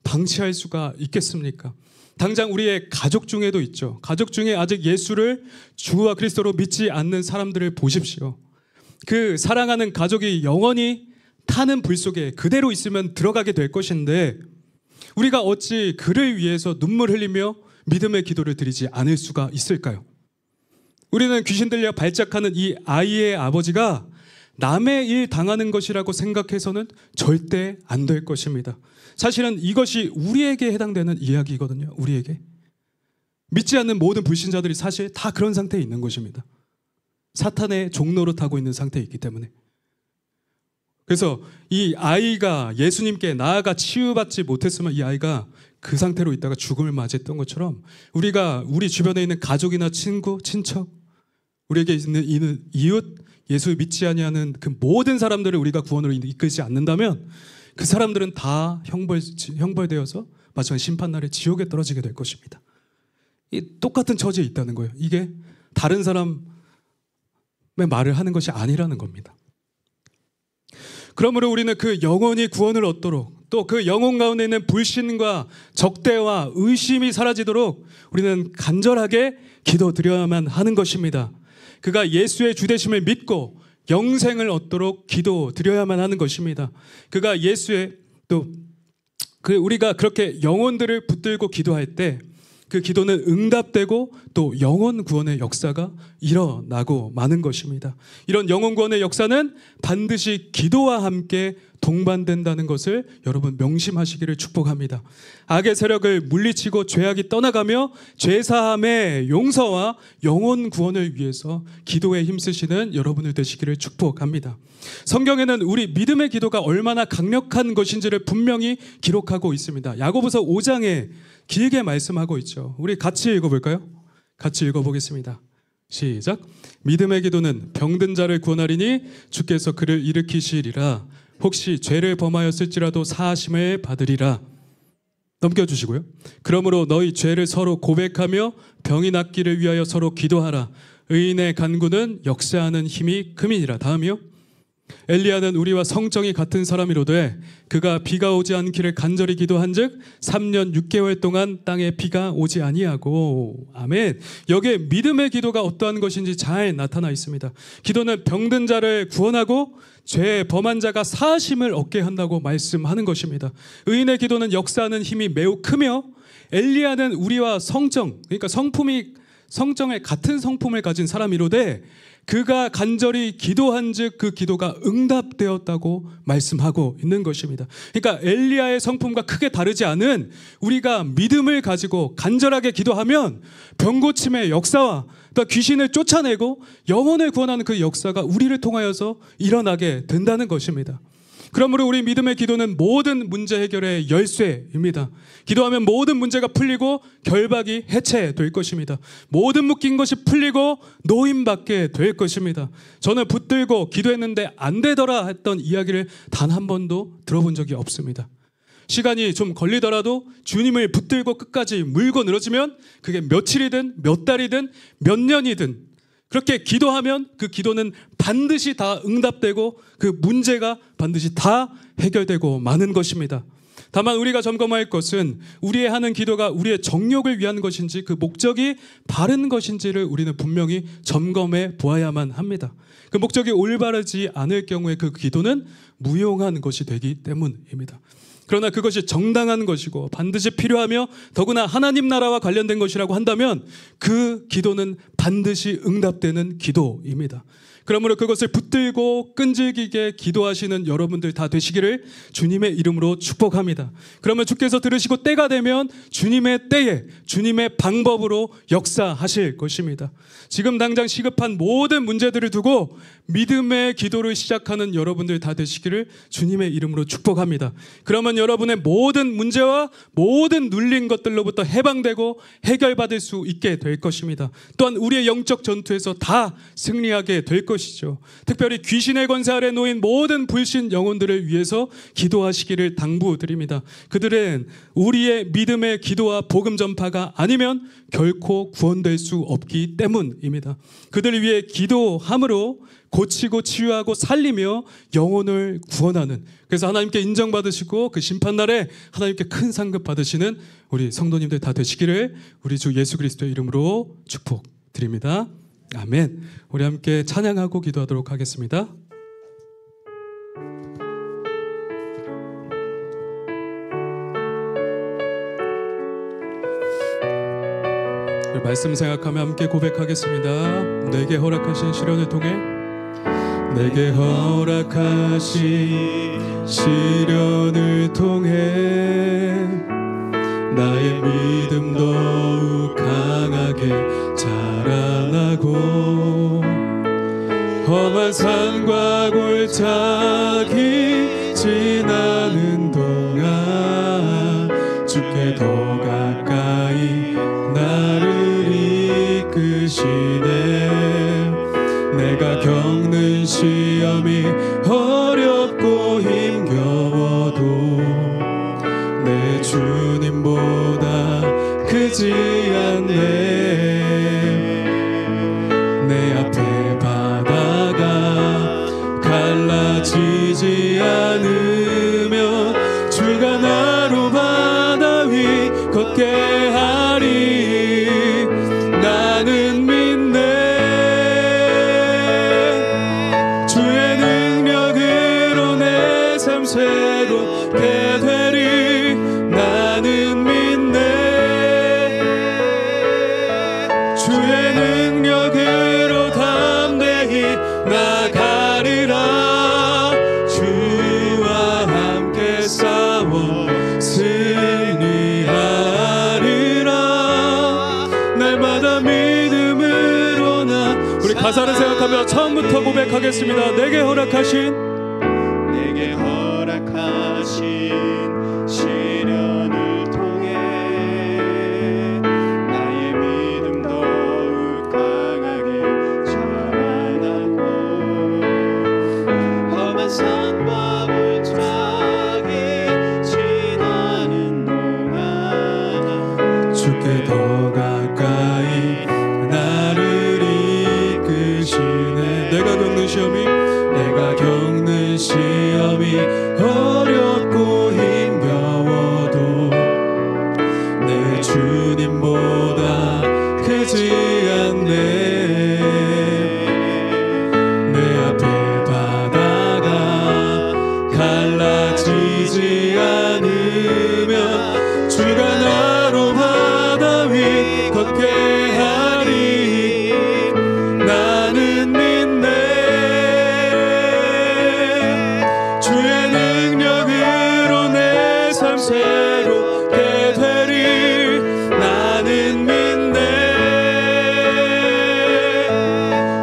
방치할 수가 있겠습니까? 당장 우리의 가족 중에도 있죠. 가족 중에 아직 예수를 주와 그리스도로 믿지 않는 사람들을 보십시오. 그 사랑하는 가족이 영원히 타는 불 속에 그대로 있으면 들어가게 될 것인데 우리가 어찌 그를 위해서 눈물 흘리며 믿음의 기도를 드리지 않을 수가 있을까요? 우리는 귀신 들려 발작하는 이 아이의 아버지가 남의 일 당하는 것이라고 생각해서는 절대 안 될 것입니다. 사실은 이것이 우리에게 해당되는 이야기거든요. 우리에게. 믿지 않는 모든 불신자들이 사실 다 그런 상태에 있는 것입니다. 사탄의 종노릇하고 있는 상태에 있기 때문에. 그래서 이 아이가 예수님께 나아가 치유받지 못했으면 이 아이가 그 상태로 있다가 죽음을 맞이했던 것처럼 우리가 우리 주변에 있는 가족이나 친구, 친척, 우리에게 있는 이웃, 예수 믿지 아니하는 그 모든 사람들을 우리가 구원으로 이끌지 않는다면 그 사람들은 다 형벌되어서 마지막 심판날에 지옥에 떨어지게 될 것입니다. 이 똑같은 처지에 있다는 거예요. 이게 다른 사람의 말을 하는 것이 아니라는 겁니다. 그러므로 우리는 그 영혼이 구원을 얻도록 또 그 영혼 가운데 있는 불신과 적대와 의심이 사라지도록 우리는 간절하게 기도드려야만 하는 것입니다. 그가 예수의 주되심을 믿고 영생을 얻도록 기도드려야만 하는 것입니다. 그가 예수의 우리가 그렇게 영혼들을 붙들고 기도할 때 그 기도는 응답되고 또 영혼 구원의 역사가 일어나고 마는 것입니다. 이런 영혼 구원의 역사는 반드시 기도와 함께 동반된다는 것을 여러분 명심하시기를 축복합니다. 악의 세력을 물리치고 죄악이 떠나가며 죄사함의 용서와 영혼 구원을 위해서 기도에 힘쓰시는 여러분들 되시기를 축복합니다. 성경에는 우리 믿음의 기도가 얼마나 강력한 것인지를 분명히 기록하고 있습니다. 야고보서 5장에 길게 말씀하고 있죠. 우리 같이 읽어볼까요? 같이 읽어보겠습니다. 시작. 믿음의 기도는 병든 자를 구원하리니 주께서 그를 일으키시리라. 혹시 죄를 범하였을지라도 사하심을 받으리라. 넘겨주시고요. 그러므로 너희 죄를 서로 고백하며 병이 낫기를 위하여 서로 기도하라. 의인의 간구는 역사하는 힘이 큼이니라. 다음이요. 엘리야는 우리와 성정이 같은 사람이로되 그가 비가 오지 않기를 간절히 기도한즉 3년 6개월 동안 땅에 비가 오지 아니하고. 아멘. 여기에 믿음의 기도가 어떠한 것인지 잘 나타나 있습니다. 기도는 병든 자를 구원하고 죄 범한 자가 사하심을 얻게 한다고 말씀하는 것입니다. 의인의 기도는 역사하는 힘이 매우 크며 엘리야는 우리와 성정, 그러니까 성정에 같은 성품을 가진 사람이로되 그가 간절히 기도한즉 그 기도가 응답되었다고 말씀하고 있는 것입니다. 그러니까 엘리야의 성품과 크게 다르지 않은 우리가 믿음을 가지고 간절하게 기도하면 병고침의 역사와 또 귀신을 쫓아내고 영혼을 구원하는 그 역사가 우리를 통하여서 일어나게 된다는 것입니다. 그러므로 우리 믿음의 기도는 모든 문제 해결의 열쇠입니다. 기도하면 모든 문제가 풀리고 결박이 해체될 것입니다. 모든 묶인 것이 풀리고 놓임받게 될 것입니다. 저는 붙들고 기도했는데 안 되더라 했던 이야기를 단 한 번도 들어본 적이 없습니다. 시간이 좀 걸리더라도 주님을 붙들고 끝까지 물고 늘어지면 그게 며칠이든 몇 달이든 몇 년이든 그렇게 기도하면 그 기도는 반드시 다 응답되고 그 문제가 반드시 다 해결되고 마는 것입니다. 다만 우리가 점검할 것은 우리의 하는 기도가 우리의 정욕을 위한 것인지 그 목적이 바른 것인지를 우리는 분명히 점검해 보아야만 합니다. 그 목적이 올바르지 않을 경우에 그 기도는 무용한 것이 되기 때문입니다. 그러나 그것이 정당한 것이고 반드시 필요하며 더구나 하나님 나라와 관련된 것이라고 한다면 그 기도는 반드시 응답되는 기도입니다. 그러므로 그것을 붙들고 끈질기게 기도하시는 여러분들 다 되시기를 주님의 이름으로 축복합니다. 그러면 주께서 들으시고 때가 되면 주님의 때에 주님의 방법으로 역사하실 것입니다. 지금 당장 시급한 모든 문제들을 두고 믿음의 기도를 시작하는 여러분들 다 되시기를 주님의 이름으로 축복합니다. 그러면 여러분의 모든 문제와 모든 눌린 것들로부터 해방되고 해결받을 수 있게 될 것입니다. 또한 우리의 영적 전투에서 다 승리하게 될 것이죠. 특별히 귀신의 권세 아래 놓인 모든 불신 영혼들을 위해서 기도하시기를 당부드립니다. 그들은 우리의 믿음의 기도와 복음 전파가 아니면 결코 구원될 수 없기 때문입니다. 그들을 위해 기도함으로 고치고 치유하고 살리며 영혼을 구원하는, 그래서 하나님께 인정받으시고 그 심판날에 하나님께 큰 상급 받으시는 우리 성도님들 다 되시기를 우리 주 예수 그리스도의 이름으로 축복드립니다. 아멘. 우리 함께 찬양하고 기도하도록 하겠습니다. 말씀 생각하며 함께 고백하겠습니다. 내게 허락하신 시련을 통해, 내게 허락하신 시련을 통해 나의 믿음 더욱 강하게 자라나고 험한 산과 골짜기 지나는 동안 주께 더 가까이 나를 이끄시네. 내가 겪는 시험이 어렵고 힘겨워도 내 주님보다 크지 않네. 내 앞에 바다가 갈라지지 않으며 주가 나로 바다 위 걷게 하리. 나는 믿네. 주의 능력으로 내 삶 새롭게 되리. 나는 믿네. 주의 능력으로 담대히 나가리라. 주와 함께 싸워 승리하리라. 날마다 믿음으로 나. 우리 가사를 생각하며 처음부터 고백하겠습니다. 내게 허락하신 시련을 통해 나의 믿음 더욱 강하게 자라나고 험한 산과 골짜기 지나는 동안 주께 더 가까이 나를 이끄시네. 내가 겪는 시험이 어렵고 힘겨워도 내 주님보다 크지 않네. 내 앞에 바다가 갈라지지 않으며 주가 나로 바다 위 걷게 하리. 나는 믿네. 주의 능력으로 내 삶 새롭게 되리. 나는 믿네.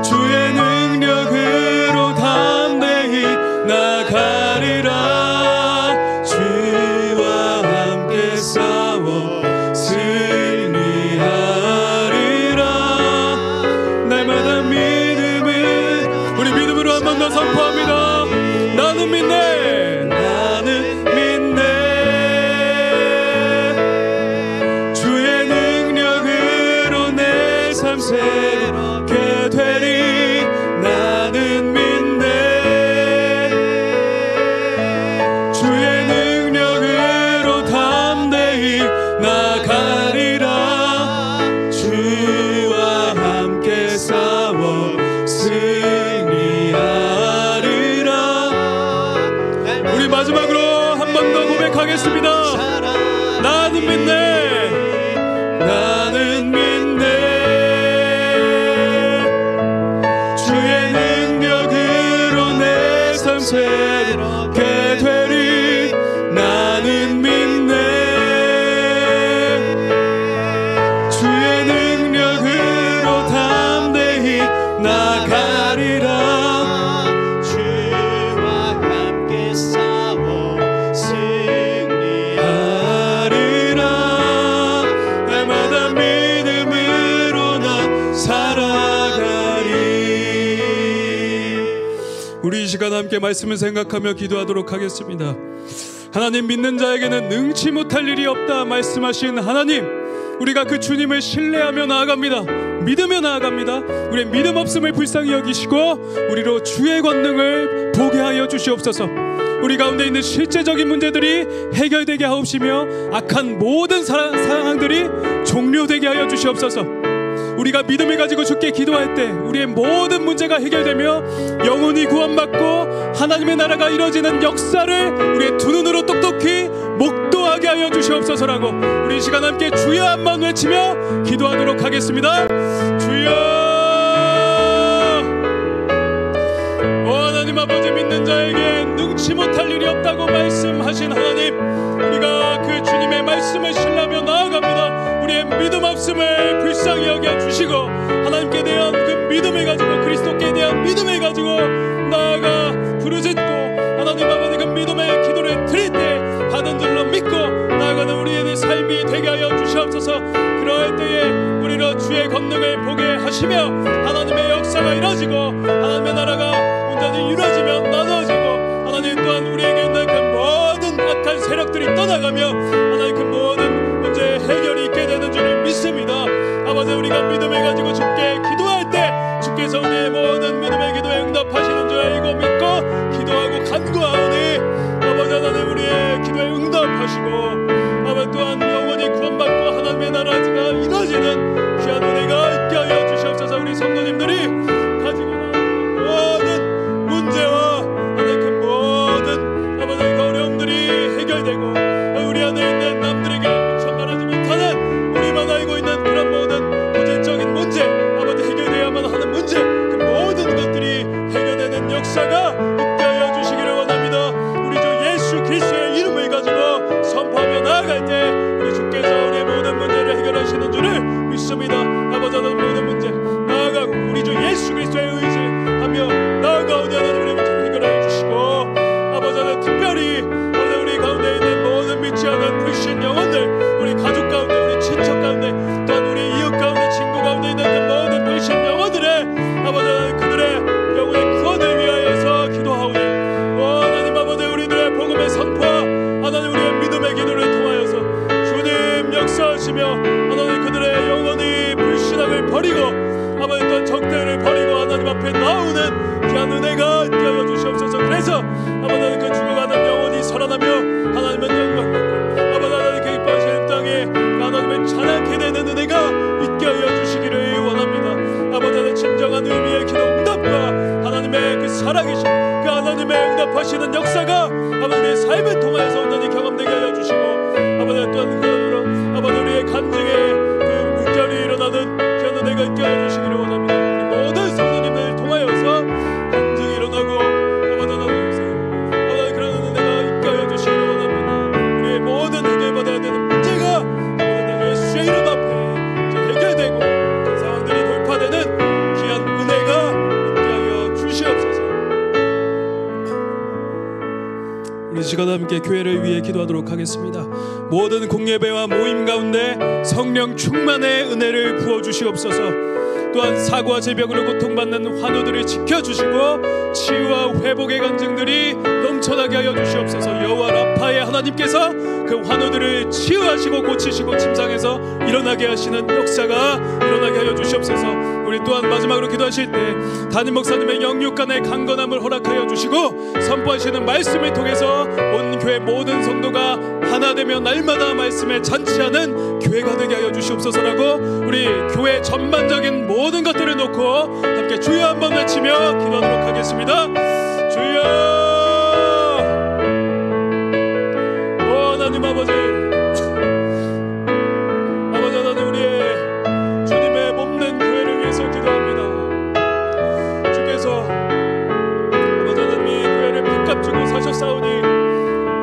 주의 능력으로 담대히 나가리라. 주와 함께 싸워 승리하리라. 날마다 믿음을, 우리 믿음으로 한 번 더 선포합니다. 나는 믿네. 나는 믿네. 주의 능력으로 내 삶 새롭게 되리. 나는 믿네. 주의 능력으로 담대히 나가리라. 주와 함께 싸워 승리하리라. 우리 마지막으로 한 번 더 고백하겠습니다. 시간 함께 말씀을 생각하며 기도하도록 하겠습니다. 하나님, 믿는 자에게는 능치 못할 일이 없다 말씀하신 하나님, 우리가 그 주님을 신뢰하며 나아갑니다. 믿으며 나아갑니다. 우리의 믿음 없음을 불쌍히 여기시고 우리로 주의 권능을 보게 하여 주시옵소서. 우리 가운데 있는 실제적인 문제들이 해결되게 하옵시며 악한 모든 상황들이 종료되게 하여 주시옵소서. 우리가 믿음을 가지고 주께 기도할 때 우리의 모든 문제가 해결되며 영혼이 구원받고 하나님의 나라가 이루어지는 역사를 우리의 두 눈으로 똑똑히 목도하게 하여 주시옵소서라고 우리 이 시간 함께 주여 한번 외치며 기도하도록 하겠습니다. 주여, 하나님 아버지, 믿는 자에게 능치 못할 일이 없다고 말씀하신 하나님, 우리가 그 주님의 말씀을 신뢰하며 나아갑니다. 우리의 믿음 없음을 불쌍히 여겨 주시고 하나님께 대한 그 믿음을 가지고, 그리스도께 대한 믿음을 가지고 나아가 부르짖고 하나님 아버지 그 믿음의 기도를 드릴 때 받은 줄로 믿고 나아가는 우리의 삶이 되게 하여 주시옵소서. 그럴 때에 우리로 주의 권능을 보게 하시며 하나님의 역사가 이루어지고 하나님의 나라가 온전히 이루어지며 나눠지고 하나님 또한 우리에게 있는 그 모든 악한 세력들이 떠나가며 하나님 그 모든 문제의 해결이 있게 되는 줄을 믿습니다. 아버지, 우리가 믿음을 가지고 주께 기도할 때 주께서 우리의 모든 믿음의 기도에 응답하시는 줄 알고 믿고 기도하고 간구하오니 아버지 하나님, 우리의 기도에 응답하시고 아버지 또한 영원히 구원받고 하나님의 나라가 이루어지는 귀한 은혜가 있게 하여 주시옵소서. 우리 성도님들이 가지고 나온 모든 문제와 하나님 그 모든 아버지 그 어려움들이 해결되고 우리 안에 있는 남들에게 미처 말하지 못하는 우리만 알고 있는 그런 모든 고질적인 문제, 아버지 해결되어야만 하는 문제, 그 모든 것들이 해결되는 역사가 있게 하여 주시기를 원합니다. 우리 주 예수 그리스도의 이름을 가지고 선포하며 나아갈 때 우리 주께서 우리의 모든 문제를 해결하시는 줄을 믿습니다. 아버지 하나님, 모든 문제 나아가고 우리 주 예수 그리스도의 의지하며 나아가오니 하나님 우리의 문제를 해결하여 주시고 아버지 하나님, 특별히 우리 가운데 있는 모든 믿지 않은 불신 영혼들, 우리 가족 가운데, 우리 친척 가운데, 또한 우리 이웃 가운데, 친구 가운데 있는 그 모든 불신 영혼들의 아버지 하나님 그들의 영혼의 구원을 위하여서 기도하오니 하나님 아버지, 우리들의 복음의 선포와 하나님 우리의 믿음의 기도를 통하여서 주님 역사하시며 하나님 그들의 영혼이 불신앙을 버리고 아버지 또한 적대를 버리고 하나님 앞에 나오는 귀한 은혜가 있게 하여 주시옵소서. 그래서 아버지 하나님 그 죽어가는 영혼이 살아나며 하나님은 영광받고 아버지 하나님 그 기뻐하시는 땅에 하나님의 찬양케 되는 은혜가 있게 하여 주시기를 원합니다. 아버지 하나님, 진정한 의미의 기도 응답과 하나님의 그 살아계신 그 하나님의 응답하시는 역사가 아버지 우리의 삶을 통하여서 온전히 경험되게 하여 주시고 아버지 또한 그런 아버지 우리의 간증에 그 물결이 일어나는 그런 은혜가 있게 하여 주시기를 원합니다. 우리 모든 성도님을 통하여서 간증이 일어나고 아버지 하나님 그런 은혜가 있게 하여 주시기를 원합니다. 우리의 모든 해결받아야 되는 문제가 아버지 예수의 이름 앞에 해결되고 그 상황들이 돌파되는 귀한 은혜가 있게 하여 주시옵소서. 우리 시간 함께 교회를 위해 기도하도록 하겠습니다. 모든 공예배와 모임 가운데 성령 충만의 은혜를 부어주시옵소서. 또한 사고와 질병으로 고통받는 환우들을 지켜주시고 치유와 회복의 간증들이 넘쳐나게 하여 주시옵소서. 여호와 라파의 하나님께서 그 환우들을 치유하시고 고치시고 침상에서 일어나게 하시는 역사가 일어나게 하여 주시옵소서. 우리 또한 마지막으로 기도하실 때 담임 목사님의 영육간의 강건함을 허락하여 주시고 선포하시는 말씀을 통해서 온 교회 모든 성도가 하나 되며 날마다 말씀에 잔치하는 교회가 되게 하여 주시옵소서라고 우리 교회 전반적인 모든 것들을 놓고 함께 주여 한번 외치며 기도하도록 하겠습니다. 주여, 하나님 아버지, 아버지 하나님, 우리의 주님의 몸된 교회를 위해서 기도합니다. 주께서 아버지 하나님 이 교회를 핏값 주고 사셨사오니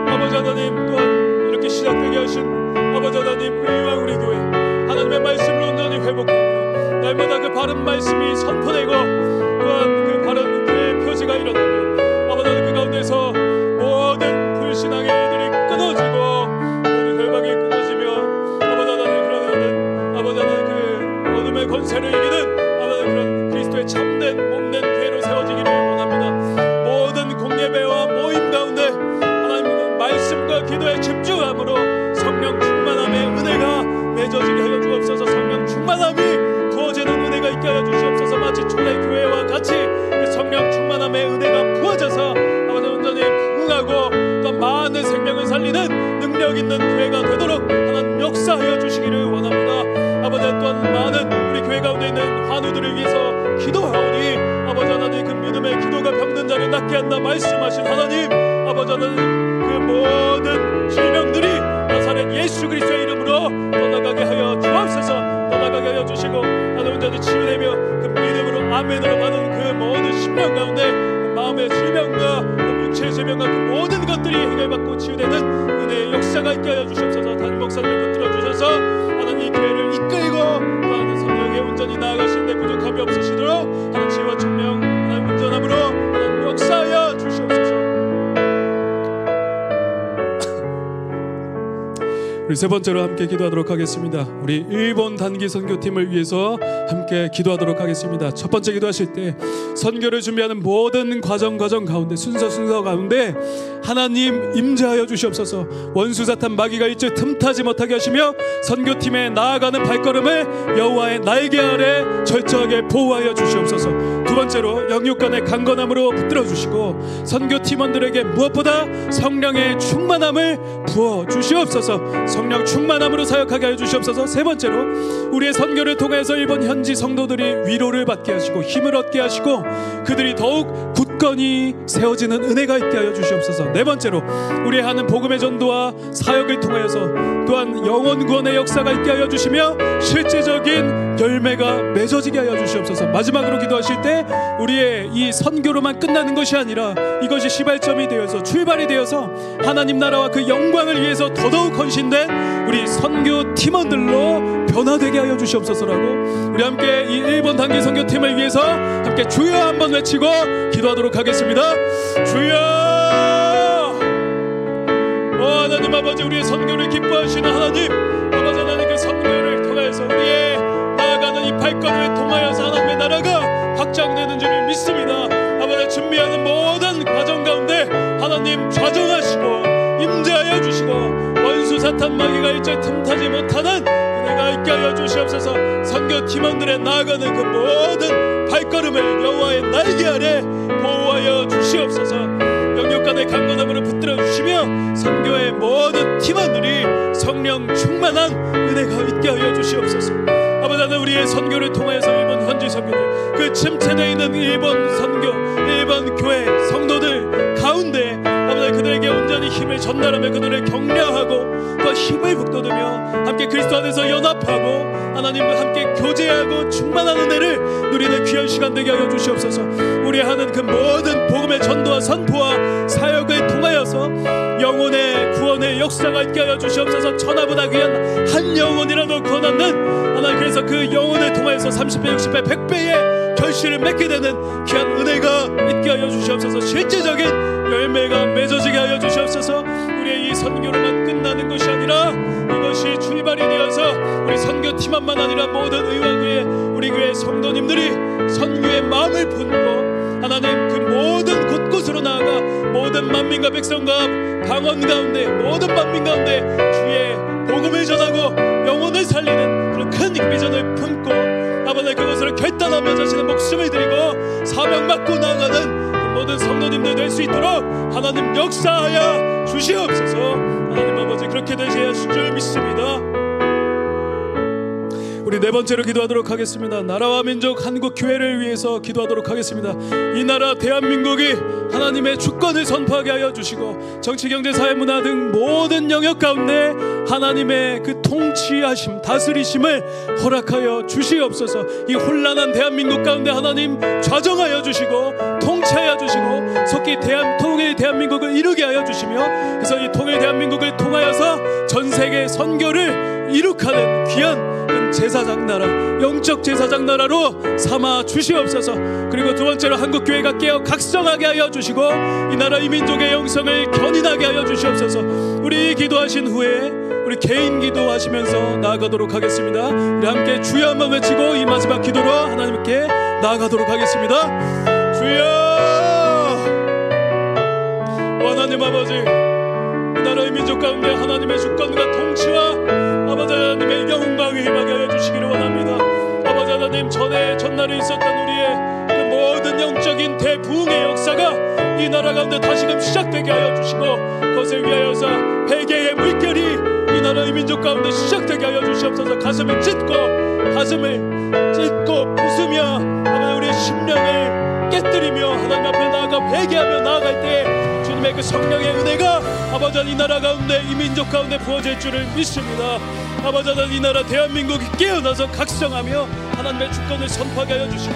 아버지 하나님 또한 이렇게 시작되게 하신 아버지 하나님 의와 우리 교회 하나님의 말씀으로 온전히 회복하며 날마다 그 바른 말씀이 선포되고 또한 그 바른 교회의 표지가 일어나며 아버지 하나님 그 가운데서 모든 불신앙의 일들이 끊어지고 모든 결박이 끊어지며 아버지 하나님 그러는 아버지 하나님 그 어둠의 권세를 이기는 아버지 그런 그리스도의 참된 몸된 교회로 세워지기를 원합니다. 모든 역사하여 주시기를 원합니다. 아버지, 또한 많은 우리 교회 가운데 있는 환우들을 위해서 기도하오니 아버지 하나님, 그 믿음의 기도가 병든 자를 낫게 한다 말씀하신 하나님, 아버지 하나님, 그 모든 질병들이 나사렛 예수 그리스도의 이름으로 떠나가게 하여 주옵소서. 떠나가게 하여 주시고 하나님, 온전히 치유되며 그 믿음으로 아멘으로 받은 그 모든 심령 가운데 그 마음의 질병과 그 육체의 질병과 그 모든 것들이 해결받고 치유되는 은혜의 역사가 있게 하여 주시옵소서. 담임 목사님을 붙들어 주셔서 하나님 교회를 이끌고 또한 성령에 온전히 나아가시는데 부족함이 없으시도록 하나님 지혜와 총명, 하나님 온전함으로 하나님 역사하여 주시옵소서. 우리 세 번째로 함께 기도하도록 하겠습니다. 우리 일본 단기 선교팀을 위해서 함께 기도하도록 하겠습니다. 첫 번째 기도하실 때 선교를 준비하는 모든 과정 가운데 순서 가운데 하나님 임재하여 주시옵소서. 원수 사탄 마귀가 일절 틈타지 못하게 하시며 선교팀에 나아가는 발걸음을 여호와의 날개 아래 철저하게 보호하여 주시옵소서. 두 번째로 영육간의 강건함으로 붙들어 주시고 선교팀원들에게 무엇보다 성령의 충만함을 부어 주시옵소서. 성령 충만함으로 사역하게 하여 주시옵소서. 세 번째로 우리의 선교를 통해서 일본 현지 성도들이 위로를 받게 하시고 힘을 얻게 하시고 그들이 더욱 굳건히 세워지는 은혜가 있게 하여 주시옵소서. 네 번째로 우리의 하는 복음의 전도와 사역을 통하여서 또한 영혼 구원의 역사가 있게 하여 주시며 실제적인 열매가 맺어지게 하여 주시옵소서. 마지막으로 기도하실 때 우리의 이 선교로만 끝나는 것이 아니라 이것이 시발점이 되어서 출발이 되어서 하나님 나라와 그 영광을 위해서 더더욱 헌신된 우리 선교 팀원들로 변화되게 하여 주시옵소서라고 우리 함께 이 일본 단기 선교팀을 위해서 함께 주여 한번 외치고 기도하도록 하겠습니다. 주여! 하나님 아버지, 우리의 선교를 기뻐하시는 하나님 아버지, 하나님 그 선교를 통해서 우리의 나아가는 이 발걸음을 통하여서 하나님의 나라가 확장되는 줄을 믿습니다. 아버지, 준비하는 모든 과정 가운데 하나님 좌정하시고 임재하여 주시고 원수 사탄 마귀가 일절 틈타지 못하는 은혜가 있게 하여 주시옵소서. 선교 팀원들의 나아가는 그 모든 발걸음을 여호와의 날개 아래 보호하여 주시옵소서. 영육간의 강건함으로 붙들어 주시며 선교의 모든 팀원들이 성령 충만한 은혜가 있게 하여 주시옵소서. 아버지, 하나님 우리의 선교를 통해서 일본 현지 선교들, 그 침체되어 있는 일본 선교, 일본 교회 성도들 가운데 아버지, 그들에게 온전히 힘을 전달하며 그들을 격려하고 또 힘을 북돋으며 함께 그리스도 안에서 연합하고 하나님과 함께 교제하고 충만한 은혜를 누리는 귀한 시간 되게 하여 주시옵소서. 우리 하는 그 모든 복음의 전도와 선포와 사역을 통하여서 영혼의 구원의 역사가 있게 하여 주시옵소서. 천하보다 귀한 한 영혼이라도 거낳는 하나님, 그래서 그 영혼을 통하여서 30배, 60배, 100배의 결실을 맺게 되는 귀한 은혜가 있게 하여 주시옵소서. 실제적인 열매가 맺어지게 하여 주시옵소서. 우리의 이 선교로만 끝나는 것이 아니라 이것이 출발이 되어서 우리 선교팀원만 아니라 모든 의원교회, 우리 교회 성도님들이 선교의 마음을 품고 하나님 그 모든 곳곳으로 나아가 모든 만민과 백성과 방언 가운데 모든 만민 가운데 주의 복음을 전하고 영혼을 살리는 그런 큰 비전을 품고 아버지, 그것을 결단하며 자신의 목숨을 드리고 사명 받고 나아가는 그 모든 성도님들 될 수 있도록 하나님 역사하여 주시옵소서. 하나님 아버지, 그렇게 되셔야 하실 줄 믿습니다. 우리 네 번째로 기도하도록 하겠습니다. 나라와 민족 한국 교회를 위해서 기도하도록 하겠습니다. 이 나라 대한민국이 하나님의 주권을 선포하게 하여 주시고 정치, 경제, 사회, 문화 등 모든 영역 가운데 하나님의 그 통치하심, 다스리심을 허락하여 주시옵소서. 이 혼란한 대한민국 가운데 하나님 좌정하여 주시고 통치하여 주시고 속히 통일 대한민국을 이루게 하여 주시며 그래서 이 통일 대한민국을 통하여서 전 세계 선교를 이룩하는 귀한 제사장 나라, 영적 제사장 나라로 삼아 주시옵소서. 그리고 두 번째로 한국교회가 깨어 각성하게 하여 주시고 이 나라 이 민족의 영성을 견인하게 하여 주시옵소서. 우리 기도하신 후에 우리 개인 기도하시면서 나아가도록 하겠습니다. 우리 함께 주여 한번 외치고 이 마지막 기도로 하나님께 나아가도록 하겠습니다. 주여! 하나님 아버지, 이 나라의 민족 가운데 하나님의 주권과 통치와 아버지 하나님의 영광을 임하게 하여 주시기를 원합니다. 아버지 하나님, 전날에 있었던 우리의 그 모든 영적인 대부흥의 역사가 이 나라 가운데 다시금 시작되게 하여 주시고 그것을 위하여서 회개의 물결이 이 나라의 민족 가운데 시작되게 하여 주시옵소서. 가슴을 찢고 부수며 하나님 우리의 심령을 깨뜨리며 하나님 앞에 나아가 회개하며 나아갈 때 주님의 그 성령의 은혜가 아버지 이 나라 가운데 이 민족 가운데 부어질 줄을 믿습니다. 아버지 이 나라 대한민국이 깨어나서 각성하며 하나님의 주권을 선포하게 하여 주시고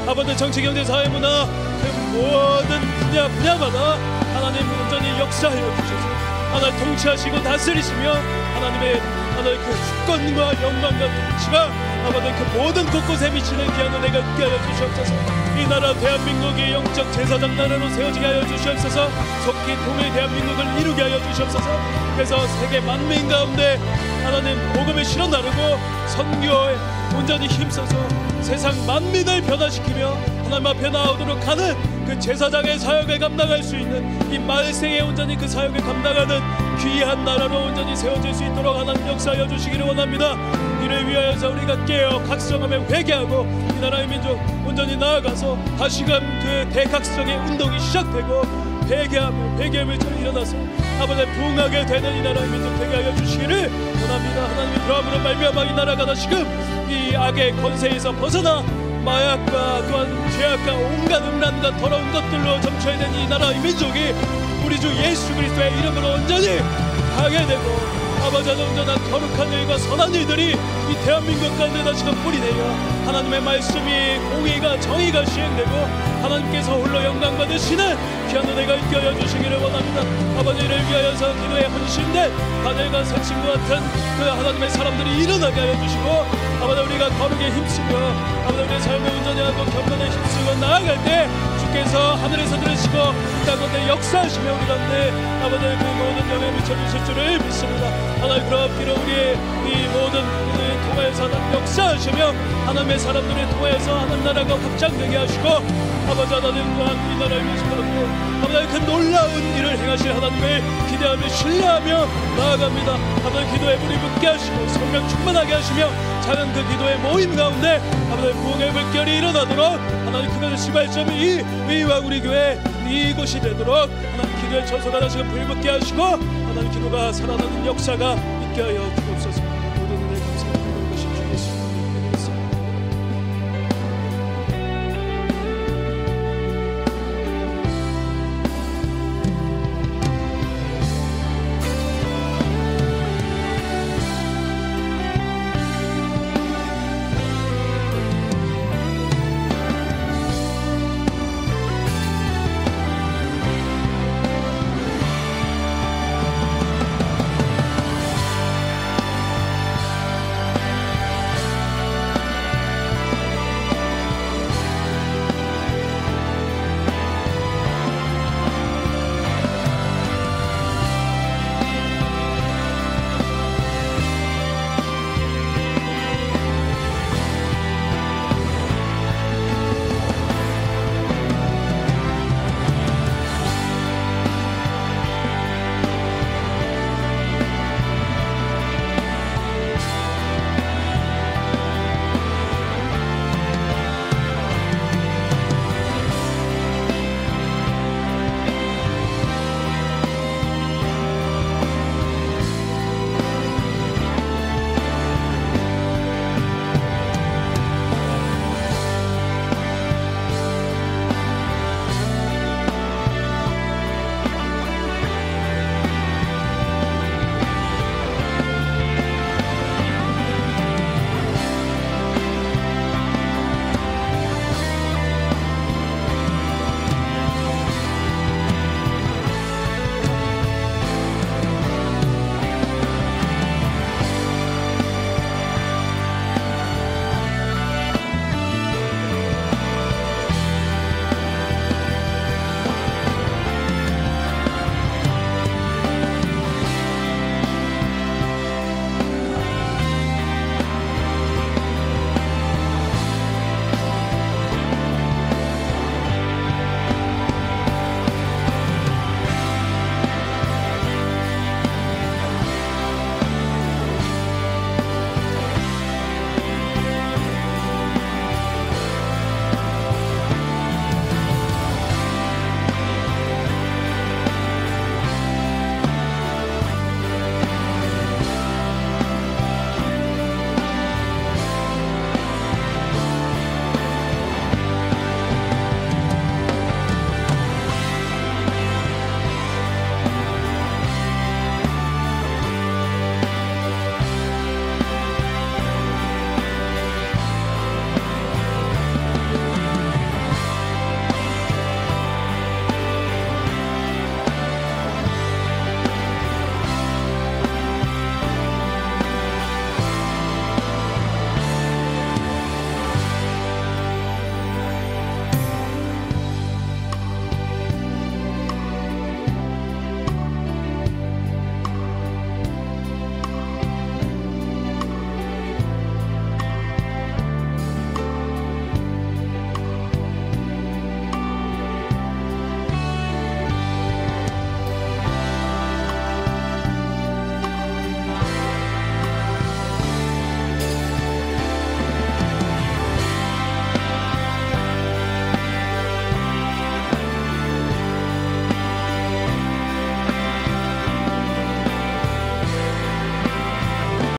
아버지 정치 경제 사회 문화 그 모든 분야마다 하나님 온전히 역사하여 주셔서 하나님 통치하시고 다스리시며 하나님의 그 주권과 영광과 통치가 아버지 그 모든 곳곳에 미치는 귀한 은혜가 있게 하여 주시옵소서. 이 나라 대한민국이 영적 제사장 나라로 세워지게 하여 주시옵소서. 속히 통일 대한민국을 이루게 하여 주시옵소서. 그래서 세계 만민 가운데 하나님 복음을 실어 나르고 선교에 온전히 힘써서 세상 만민을 변화시키며 하나님 앞에 나오도록 하는 그 제사장의 사역을 감당할 수 있는 이 말세에 온전히 그 사역을 감당하는 귀한 나라로 온전히 세워질 수 있도록 하나님 역사하여 주시기를 원합니다. 이를 위하여서 우리가 깨어 각성하며 회개하고 이 나라의 민족 온전히 나아가서 다시금 그 대각성의 운동이 시작되고 회개함을 일어나서 아버지 부흥하게 되는 이 나라의 민족 되게 하여 주시기를 원합니다. 하나님의 그러함으로 말미암아 이 나라가 다시금 이 악의 권세에서 벗어나 마약과 또한 죄악과 온갖 음란과 더러운 것들로 점철된 이 나라의 민족이 우리 주 예수 그리스도의 이름으로 온전히 하게 되고 아버지 온전한 거룩한 일과 선한 일들이 이 대한민국 가운데 다시금 뿌리내려 하나님의 말씀이 공의가 정의가 시행되고 하나님께서 홀로 영광 받으시는 귀한 은혜가 있게 하여 주시기를 원합니다. 아버지를 위하여서 기도에 헌신된 하늘과 산신과 같은 그 하나님의 사람들이 일어나게 하여 주시고 아버지 우리가 거룩에 힘쓰며 아버지 우리의 삶을 온전히 하고 경건에 힘쓰고 나아갈 때 주께서 하늘에서 들으시고 이 가운데 역사하시며 우리 가운데 아버지 그 모든 영에 미쳐주실 줄을 믿습니다. 하나님 그렇기로 우리의 이 모든 일을 통하여서 하나님 역사하시며 하나님의 사람들을 통하여서 하나님 나라가 확장되게 하시고 아버지 하나님 또한 이 나라를 위시하고 아버지 그 놀라운 일을 행하실 하나님을 기대하며 신뢰하며 나아갑니다. 아버지 기도에 물이 붓게 하시고 성령 충만하게 하시며 작은 그 기도의 모임 가운데 아버지 부흥의 물결이 일어나도록 하나님 그것의 시발점이 이 의와 우리 교회 이곳이 되도록 하나님 기도의 처소가 다시금 불붙게 하시고 하나님 기도가 살아나는 역사가 있게 하여 주옵소서.